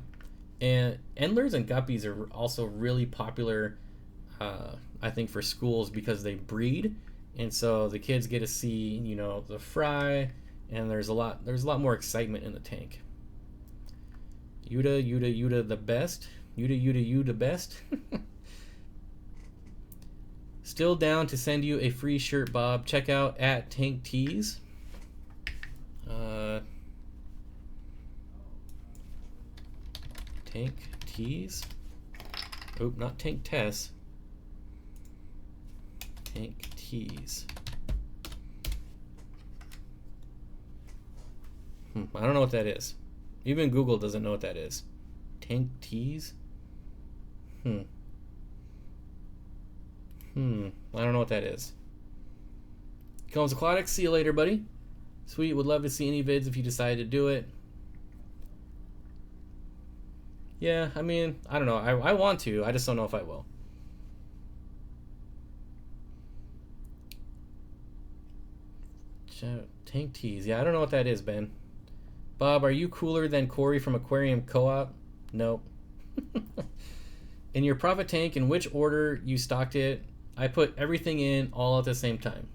and endlers and guppies are also really popular, I think, for schools, because they breed, and so the kids get to see, you know, the fry, and there's a lot more excitement in the tank. Yuda the best. Yuda the best. Still down to send you a free shirt, Bob. Check out at Tank Tees. Tank Tees. Oh, not Tank Tess. Tank Tees. I don't know what that is. Even Google doesn't know what that is. Tank Tees? I don't know what that is. Combs Aquatics, see you later, buddy. Sweet, would love to see any vids if you decide to do it. Yeah, I mean, I don't know. I want to. I just don't know if I will. Tank Tees. Yeah, I don't know what that is, Ben. Bob, are you cooler than Corey from Aquarium Co-op? Nope. In your profit tank, in which order you stocked it? I put everything in all at the same time.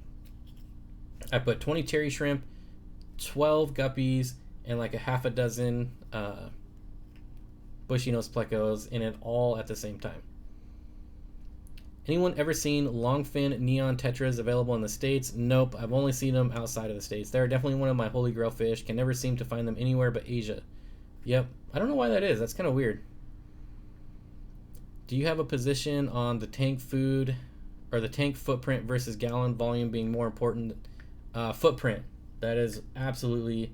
I put 20 cherry shrimp, 12 guppies, and like a half a dozen bushy nose plecos in it all at the same time. Anyone ever seen longfin neon tetras available in the States? Nope, I've only seen them outside of the States. They're definitely one of my holy grail fish. Can never seem to find them anywhere but Asia. Yep. I don't know why that is. That's kind of weird. Do you have a position on the tank food or the tank footprint versus gallon volume being more important? Footprint. That is absolutely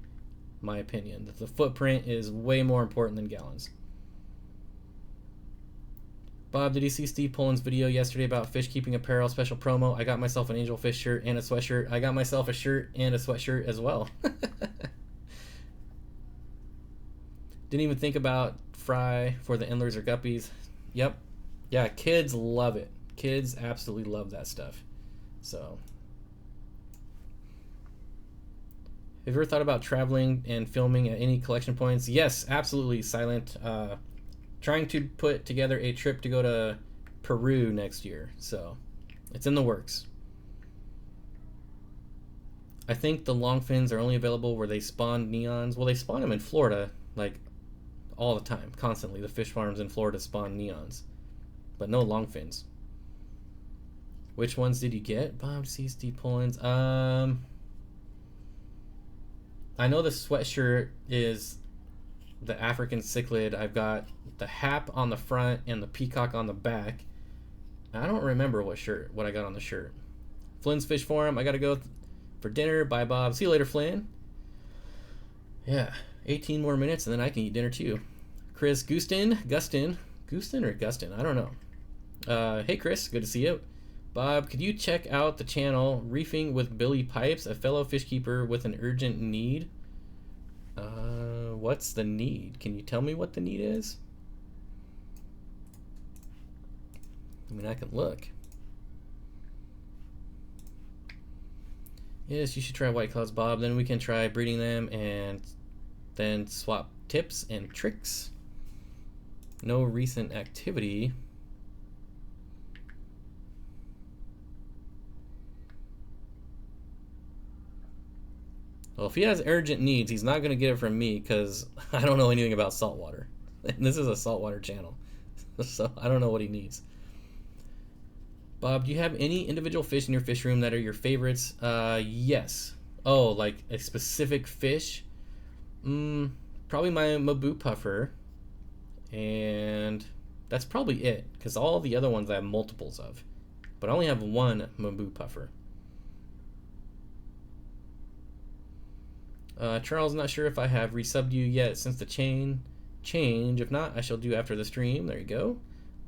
my opinion. That the footprint is way more important than gallons. Bob, did you see Steve Poland's video yesterday about fish keeping apparel special promo? I got myself an angelfish shirt and a sweatshirt. I got myself a shirt and a sweatshirt as well. Didn't even think about fry for the endlers or guppies. Yep. Yeah, kids love it. Kids absolutely love that stuff. So, have you ever thought about traveling and filming at any collection points? Yes, absolutely, Silent. Trying to put together a trip to go to Peru next year. So, it's in the works. I think the longfins are only available where they spawn neons. Well, they spawn them in Florida, like, all the time, constantly. The fish farms in Florida spawn neons, but no longfins. Which ones did you get? Bob, C. Steve Poland's. I know the sweatshirt is the African cichlid. I've got the hap on the front and the peacock on the back. I don't remember what I got on the shirt. Flynn's Fish Forum. I gotta go for dinner. Bye, Bob. See you later, Flynn. Yeah, 18 more minutes and then I can eat dinner too. Chris Gustin, or Gustin? I don't know. Hey Chris, good to see you. Bob, could you check out the channel Reefing with Billy Pipes, a fellow fish keeper with an urgent need? What's the need? Can you tell me what the need is? I mean, I can look. Yes, you should try white clouds, Bob. Then we can try breeding them and then swap tips and tricks. No recent activity. Well, if he has urgent needs, he's not going to get it from me because I don't know anything about saltwater. And this is a saltwater channel. So I don't know what he needs. Bob, do you have any individual fish in your fish room that are your favorites? Yes. Oh, like a specific fish? Probably my Mabu puffer. And that's probably it, because all the other ones I have multiples of. But I only have one Mabu puffer. Charles, not sure if I have resubbed you yet since the change. If not, I shall do after the stream. There you go.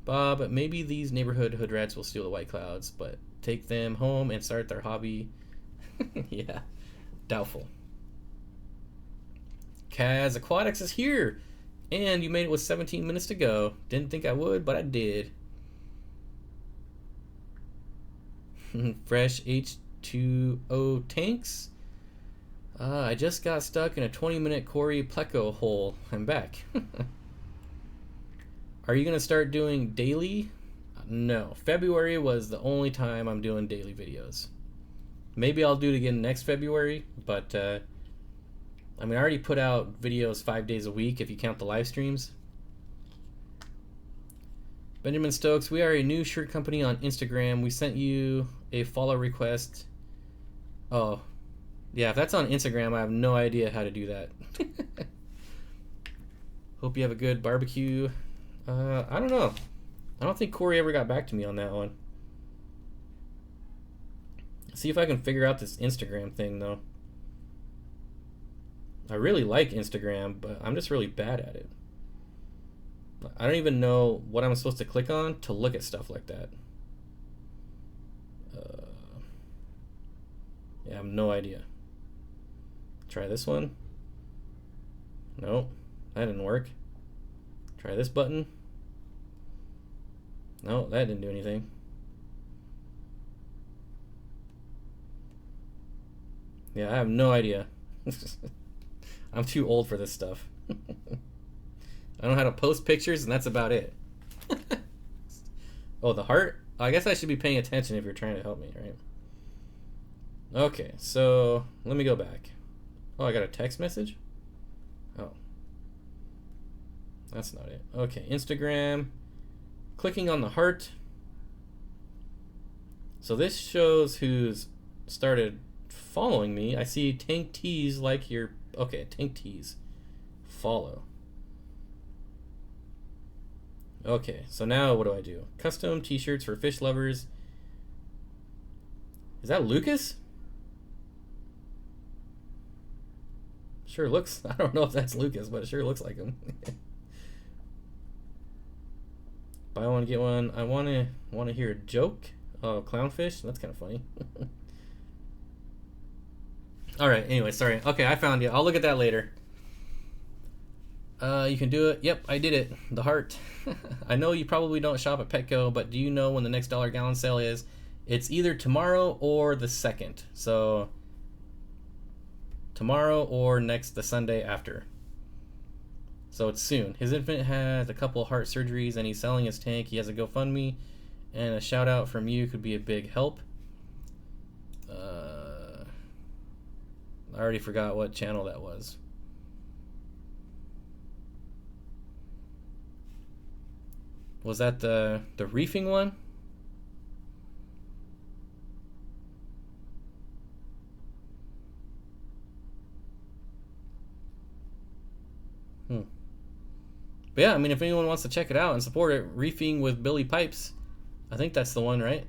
Bob, maybe these neighborhood hood rats will steal the white clouds, but take them home and start their hobby. Yeah, doubtful. Kaz Aquatics is here, and you made it with 17 minutes to go. Didn't think I would, but I did. Fresh H2O tanks. I just got stuck in a 20-minute Cory Pleco hole. I'm back. Are you going to start doing daily? No. February was the only time I'm doing daily videos. Maybe I'll do it again next February, but I mean, I already put out videos 5 days a week if you count the live streams. Benjamin Stokes, we are a new shirt company on Instagram. We sent you a follow request. Oh, yeah, if that's on Instagram, I have no idea how to do that. Hope you have a good barbecue. I don't know. I don't think Corey ever got back to me on that one. See if I can figure out this Instagram thing, though. I really like Instagram, but I'm just really bad at it. I don't even know what I'm supposed to click on to look at stuff like that. Yeah, I have no idea. Try this one. Nope, that didn't work. Try this button. No, that didn't do anything. Yeah, I have no idea. I'm too old for this stuff. I know how to post pictures, and that's about it. Oh, the heart? I guess I should be paying attention if you're trying to help me, right? Okay, so let me go back. Oh, I got a text message? Oh. That's not it. Okay, Instagram. Clicking on the heart. So this shows who's started following me. I see Tank Tees like your... Okay, Tank Tees. Follow. Okay, so now what do I do? Custom t-shirts for fish lovers. Is that Lucas? Sure looks, I don't know if that's Lucas, but it sure looks like him. Buy one, get one. I wanna hear a joke. Oh, clownfish? That's kind of funny. Alright, anyway, sorry. Okay, I found you. I'll look at that later. You can do it. Yep, I did it. The heart. I know you probably don't shop at Petco, but do you know when the next dollar gallon sale is? It's either tomorrow or the 2nd. So tomorrow or the Sunday after. So it's soon. His infant has a couple heart surgeries and he's selling his tank. He has a GoFundMe, and a shout out from you could be a big help. I already forgot what channel that was. Was that the reefing one? But yeah, I mean, if anyone wants to check it out and support it, Reefing with Billy Pipes. I think that's the one, right?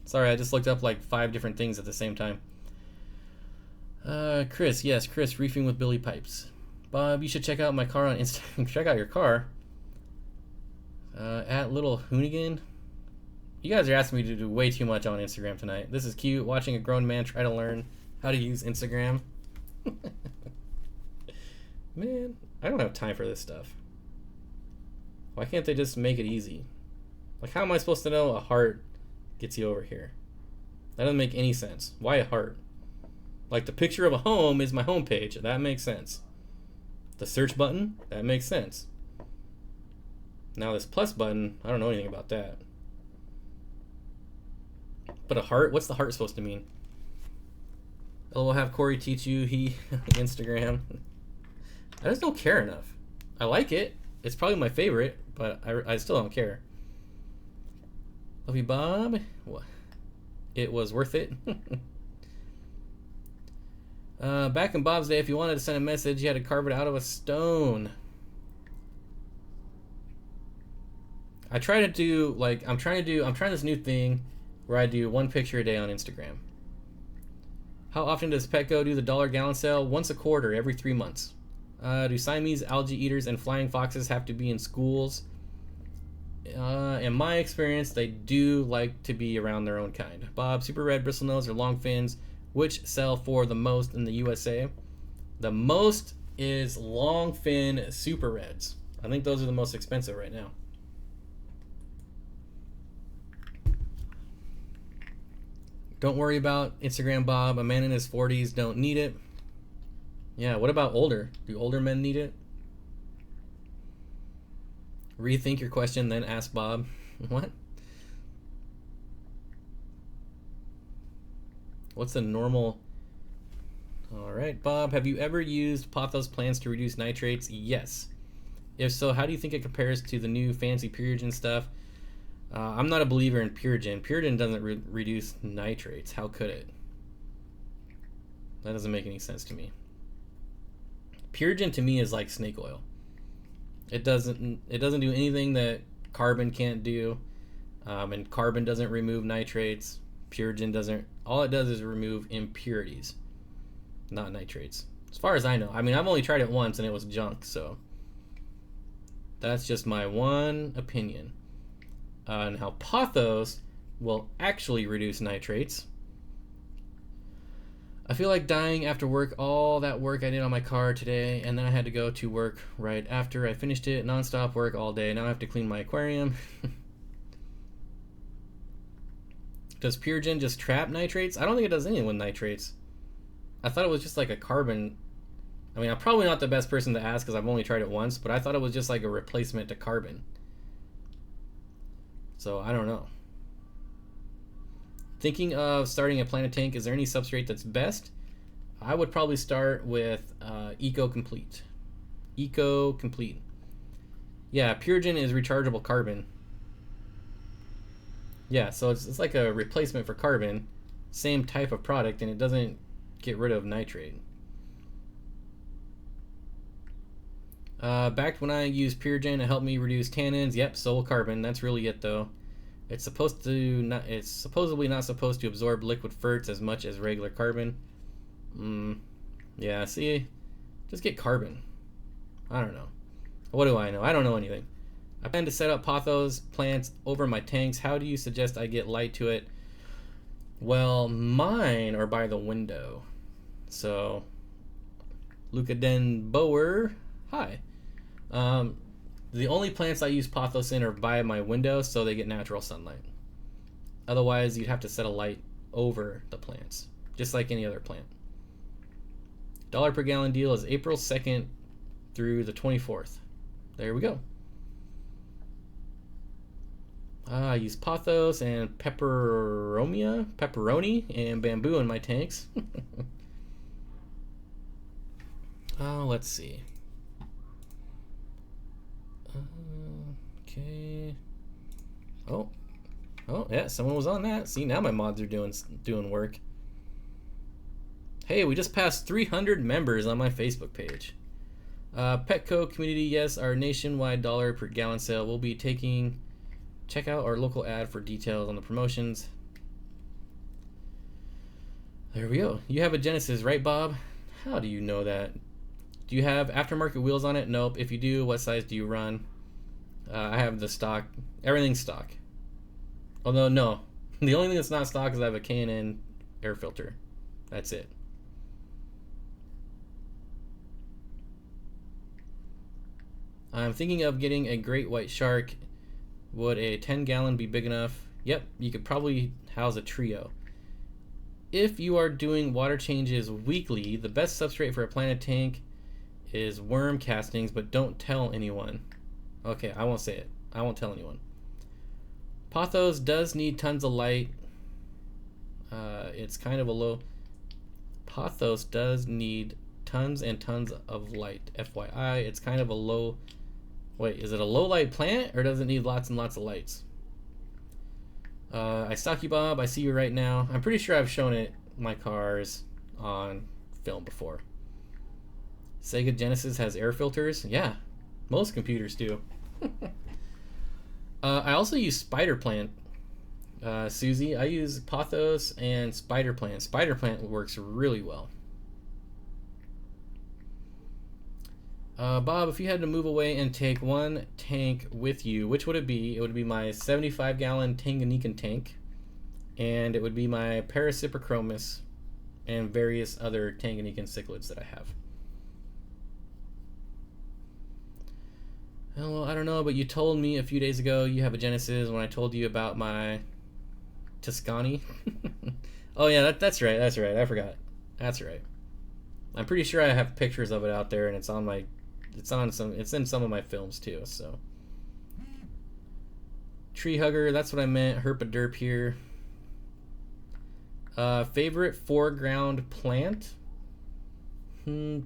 Sorry, I just looked up like 5 different things at the same time. Chris, yes, Chris, Reefing with Billy Pipes. Bob, you should check out my car on Instagram. Check out your car. At Little Hoonigan. You guys are asking me to do way too much on Instagram tonight. This is cute, watching a grown man try to learn how to use Instagram. Man, I don't have time for this stuff. Why can't they just make it easy? Like, how am I supposed to know a heart gets you over here? That doesn't make any sense. Why a heart? Like, the picture of a home is my home page. That makes sense. The search button, that makes sense. Now this plus button, I don't know anything about that. But a heart, what's the heart supposed to mean? Oh, we'll have Corey teach you. Instagram. I just don't care enough. I like it. It's probably my favorite, but I still don't care. Love you, Bob. It was worth it. Back in Bob's day, if you wanted to send a message, you had to carve it out of a stone. I try to do, like, I'm trying this new thing where I do 1 picture a day on Instagram. How often does Petco do the dollar gallon sale? Once a quarter, every 3 months. Do Siamese algae eaters and flying foxes have to be in schools? In my experience, they do like to be around their own kind. Bob, super red, bristlenose, or long fins, which sell for the most in the USA? The most is long fin super reds. I think those are the most expensive right now. Don't worry about Instagram, Bob. A man in his 40s don't need it. Yeah, what about older? Do older men need it? Rethink your question, then ask Bob. What? What's the normal? Alright, Bob, have you ever used pothos plants to reduce nitrates? Yes. If so, how do you think it compares to the new fancy Purigen stuff? I'm not a believer in Purigen. Purigen doesn't reduce nitrates. How could it? That doesn't make any sense to me. Purigen to me is like snake oil. It doesn't do anything that carbon can't do, and carbon doesn't remove nitrates. Purigen doesn't. All it does is remove impurities, not nitrates. As far as I know. I mean, I've only tried it once and it was junk, so that's just my one opinion on how pothos will actually reduce nitrates. I feel like dying after work. All that work I did on my car today, and then I had to go to work right after I finished it. Non-stop work all day. Now I have to clean my aquarium. Does Purigen just trap nitrates? I don't think it does anything with nitrates. I thought it was just like a carbon. I mean, I'm probably not the best person to ask because I've only tried it once, but I thought it was just like a replacement to carbon. So I don't know. Thinking of starting a planted tank, is there any substrate that's best? I would probably start with Eco Complete. Eco Complete. Yeah, Purigen is rechargeable carbon. Yeah, so it's like a replacement for carbon. Same type of product, and it doesn't get rid of nitrate. Back when I used Purigen to help me reduce tannins. Yep, soil carbon. That's really it though. It's supposedly not supposed to absorb liquid ferts as much as regular carbon. Yeah, see, just get carbon. I don't know. What do I know? I don't know anything. I plan to set up pothos plants over my tanks. How do you suggest I get light to it? Well, mine are by the window. So, Luca Den Boer, hi. The only plants I use pothos in are by my window, so they get natural sunlight. Otherwise, you'd have to set a light over the plants, just like any other plant. $1 per gallon deal is April 2nd through the 24th. There we go. I use pothos and pepperoni and bamboo in my tanks. Let's see. Okay. Oh, yeah, someone was on that. See, now my mods are doing work. Hey, we just passed 300 members on my Facebook page. Petco community, yes, our nationwide $1 per gallon sale. We'll be taking. Check out our local ad for details on the promotions. There we go. You have a Genesis, right, Bob? How do you know that? Do you have aftermarket wheels on it? Nope. If you do, what size do you run? I have the stock. Everything's stock. Although, no. The only thing that's not stock is I have a K&N air filter. That's it. I'm thinking of getting a great white shark. Would a 10-gallon be big enough? Yep, you could probably house a trio. If you are doing water changes weekly, the best substrate for a planted tank is worm castings, but don't tell anyone. Okay, I won't say it. I won't tell anyone. Pothos does need tons of light. It's kind of a low... Pothos does need tons and tons of light. FYI, it's kind of a low... Wait, is it a low light plant or does it need lots and lots of lights? I stalk you, Bob. I see you right now. I'm pretty sure I've shown it my cars on film before. Sega Genesis has air filters. Yeah, most computers do. I also use Spider Plant. Susie, I use Pothos and Spider Plant. Spider Plant works really well. Bob, if you had to move away and take one tank with you, which would it be? It would be my 75-gallon Tanganyikan tank, and it would be my Parasiprochromis and various other Tanganyikan cichlids that I have. Well, I don't know, but you told me a few days ago you have a Genesis when I told you about my Tuscany. Oh yeah, that's right. That's right. I forgot. That's right. I'm pretty sure I have pictures of it out there, and it's on my. It's in some of my films too. So, tree hugger. That's what I meant. Herpaderp here. Favorite foreground plant?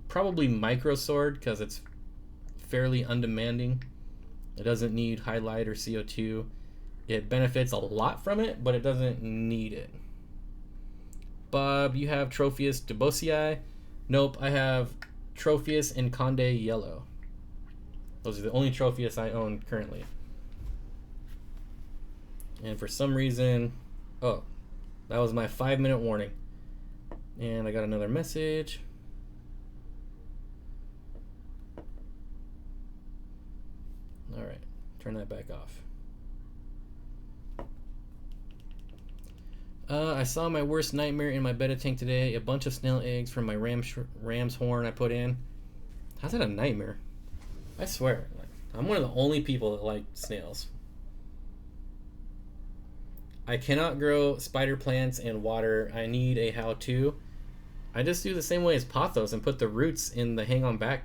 Probably microsword because it's fairly undemanding. It doesn't need high light or CO2. It benefits a lot from it, but it doesn't need it. Bob, you have Tropheus debosii? Nope, I have Tropheus and Conde Yellow. Those are the only Tropheus I own currently. And for some reason, oh, that was my 5-minute warning. And I got another message. All right, turn that back off. I saw my worst nightmare in my betta tank today. A bunch of snail eggs from my ram's horn I put in. How's that a nightmare? I swear, I'm one of the only people that like snails. I cannot grow spider plants in water. I need a how-to. I just do the same way as Pothos and put the roots in the hang-on back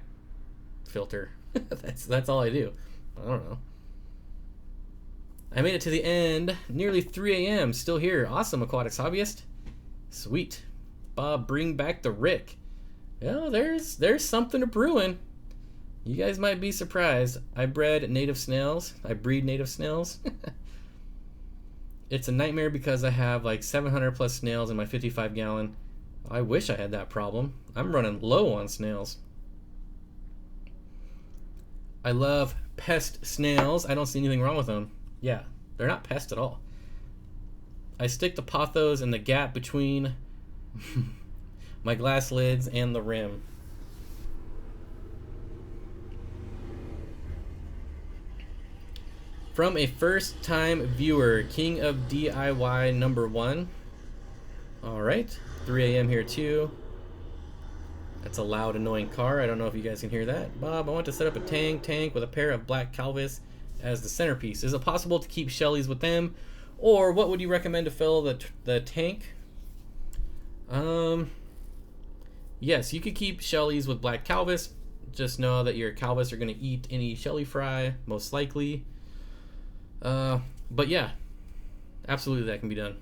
filter. That's all I do. I don't know. I made it to the end. Nearly 3 a.m. Still here. Awesome, Aquatics hobbyist. Sweet. Bob, bring back the Rick. Well, there's something to brewing. You guys might be surprised. I breed native snails. It's a nightmare because I have like 700 plus snails in my 55-gallon. I wish I had that problem. I'm running low on snails. I love pest snails. I don't see anything wrong with them. Yeah, they're not pests at all. I stick the pothos in the gap between my glass lids and the rim. From a first-time viewer, King of DIY #1. All right, 3 a.m. here too. That's a loud, annoying car. I don't know if you guys can hear that. Bob, I want to set up a tank with a pair of black Calvis as the centerpiece. Is it possible to keep Shelleys with them? Or what would you recommend to fill the tank? Yes, you could keep Shelleys with black Calvis. Just know that your Calvis are going to eat any Shelley fry, most likely. But yeah, absolutely that can be done.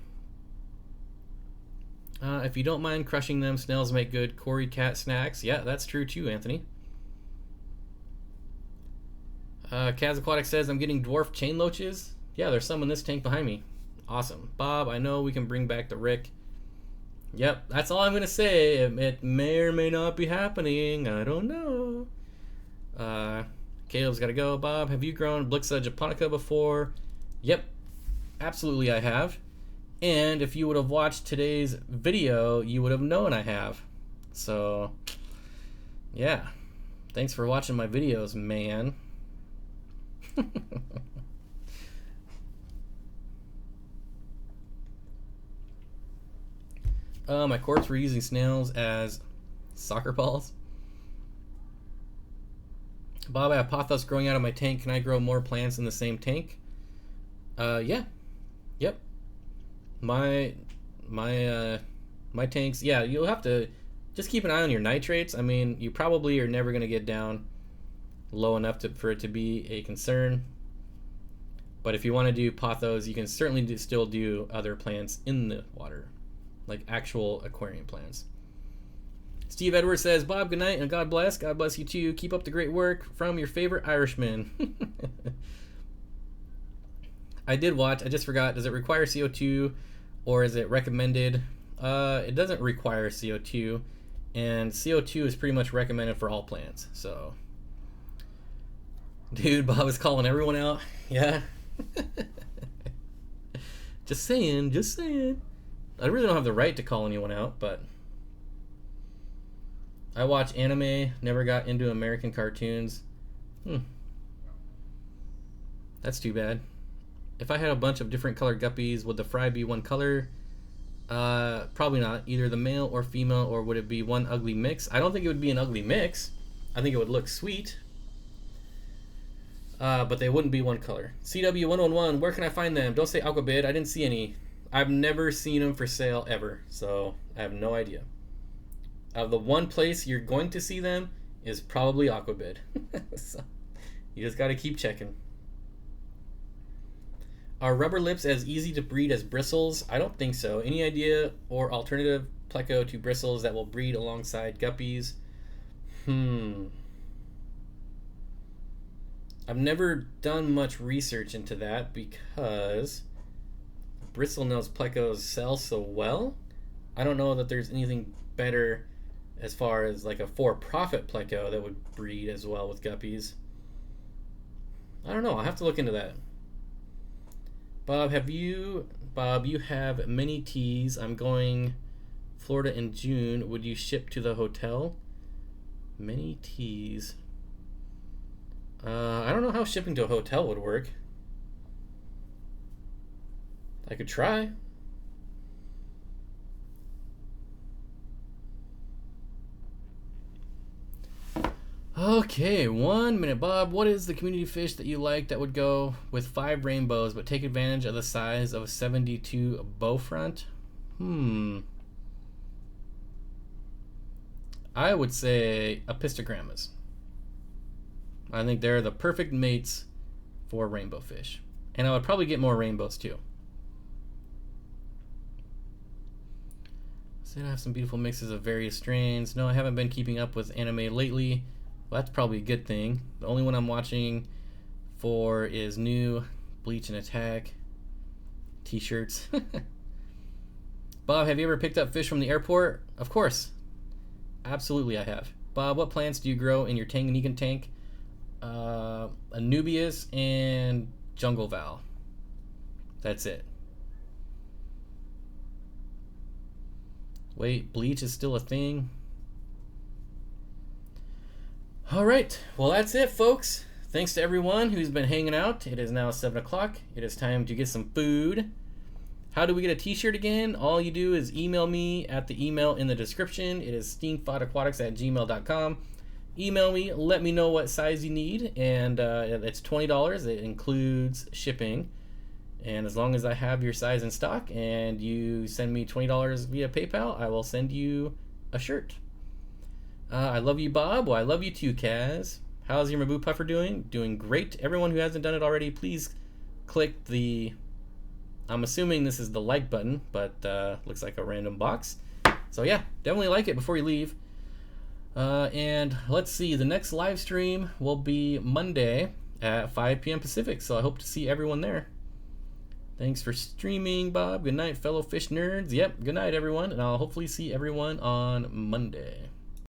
If you don't mind crushing them, snails make good Cory cat snacks. Yeah, that's true too, Anthony. Kaz Aquatics says, I'm getting dwarf chain loaches. Yeah, there's some in this tank behind me. Awesome. Bob, I know we can bring back the Rick. Yep, that's all I'm going to say. It may or may not be happening. I don't know. Caleb's got to go. Bob, have you grown Blixa japonica before? Yep, absolutely I have. And if you would have watched today's video, you would have known I have. So, yeah. Thanks for watching my videos, man. My courts were using snails as soccer balls. Bob, I have pothos growing out of my tank. Can I grow more plants in the same tank? Yeah. Yep. My tanks, yeah, you'll have to just keep an eye on your nitrates. I mean, you probably are never going to get down low enough for it to be a concern. But if you want to do pothos, you can certainly still do other plants in the water, like actual aquarium plants. Steve Edwards says, Bob, good night and God bless. God bless you too. Keep up the great work from your favorite Irishman. I did watch, I just forgot, does it require CO2 or is it recommended? It doesn't require CO2, and CO2 is pretty much recommended for all plants. So, dude, Bob is calling everyone out. Yeah. Just saying. I really don't have the right to call anyone out, but I watch anime, never got into American cartoons. That's too bad. If I had a bunch of different colored guppies, would the fry be one color? Probably not. Either the male or female, or would it be one ugly mix? I don't think it would be an ugly mix. I think it would look sweet. But they wouldn't be one color. CW111, where can I find them? Don't say Aquabid. I didn't see any. I've never seen them for sale ever, so I have no idea. The one place you're going to see them is probably Aquabid. So you just got to keep checking. Are rubber lips as easy to breed as bristles? I don't think so. Any idea or alternative pleco to bristles that will breed alongside guppies? I've never done much research into that because bristlenose plecos sell so well. I don't know that there's anything better as far as like a for-profit pleco that would breed as well with guppies. I don't know. I'll have to look into that. Bob, you have many teas. I'm going Florida in June. Would you ship to the hotel? Many teas. I don't know how shipping to a hotel would work. I could try. Okay, 1 minute. Bob, what is the community fish that you like that would go with 5 rainbows but take advantage of the size of a 72 bowfront? I would say apistogrammas. I think they're the perfect mates for rainbow fish. And I would probably get more rainbows too. Said I have some beautiful mixes of various strains. No, I haven't been keeping up with anime lately. Well, that's probably a good thing. The only one I'm watching for is new Bleach and Attack t-shirts. Bob, have you ever picked up fish from the airport? Of course. Absolutely I have. Bob, what plants do you grow in your Tanganyikan tank? Anubias, and Jungle Val. That's it. Wait, bleach is still a thing? Alright, well that's it, folks. Thanks to everyone who's been hanging out. It is now 7 o'clock. It is time to get some food. How do we get a t-shirt again? All you do is email me at the email in the description. It is steenfottaquatics@gmail.com. Email me, let me know what size you need, and it's $20. It includes shipping. And as long as I have your size in stock and you send me $20 via PayPal, I will send you a shirt. I love you, Bob. Well, I love you too, Kaz. How's your Mabu Puffer doing? Doing great. Everyone who hasn't done it already, please click the... I'm assuming this is the like button, but looks like a random box. So yeah, definitely like it before you leave. And let's see, the next live stream will be Monday at 5 p.m. Pacific, so I hope to see everyone there. Thanks for streaming, Bob. Good night, fellow fish nerds. Yep, good night, everyone, and I'll hopefully see everyone on Monday.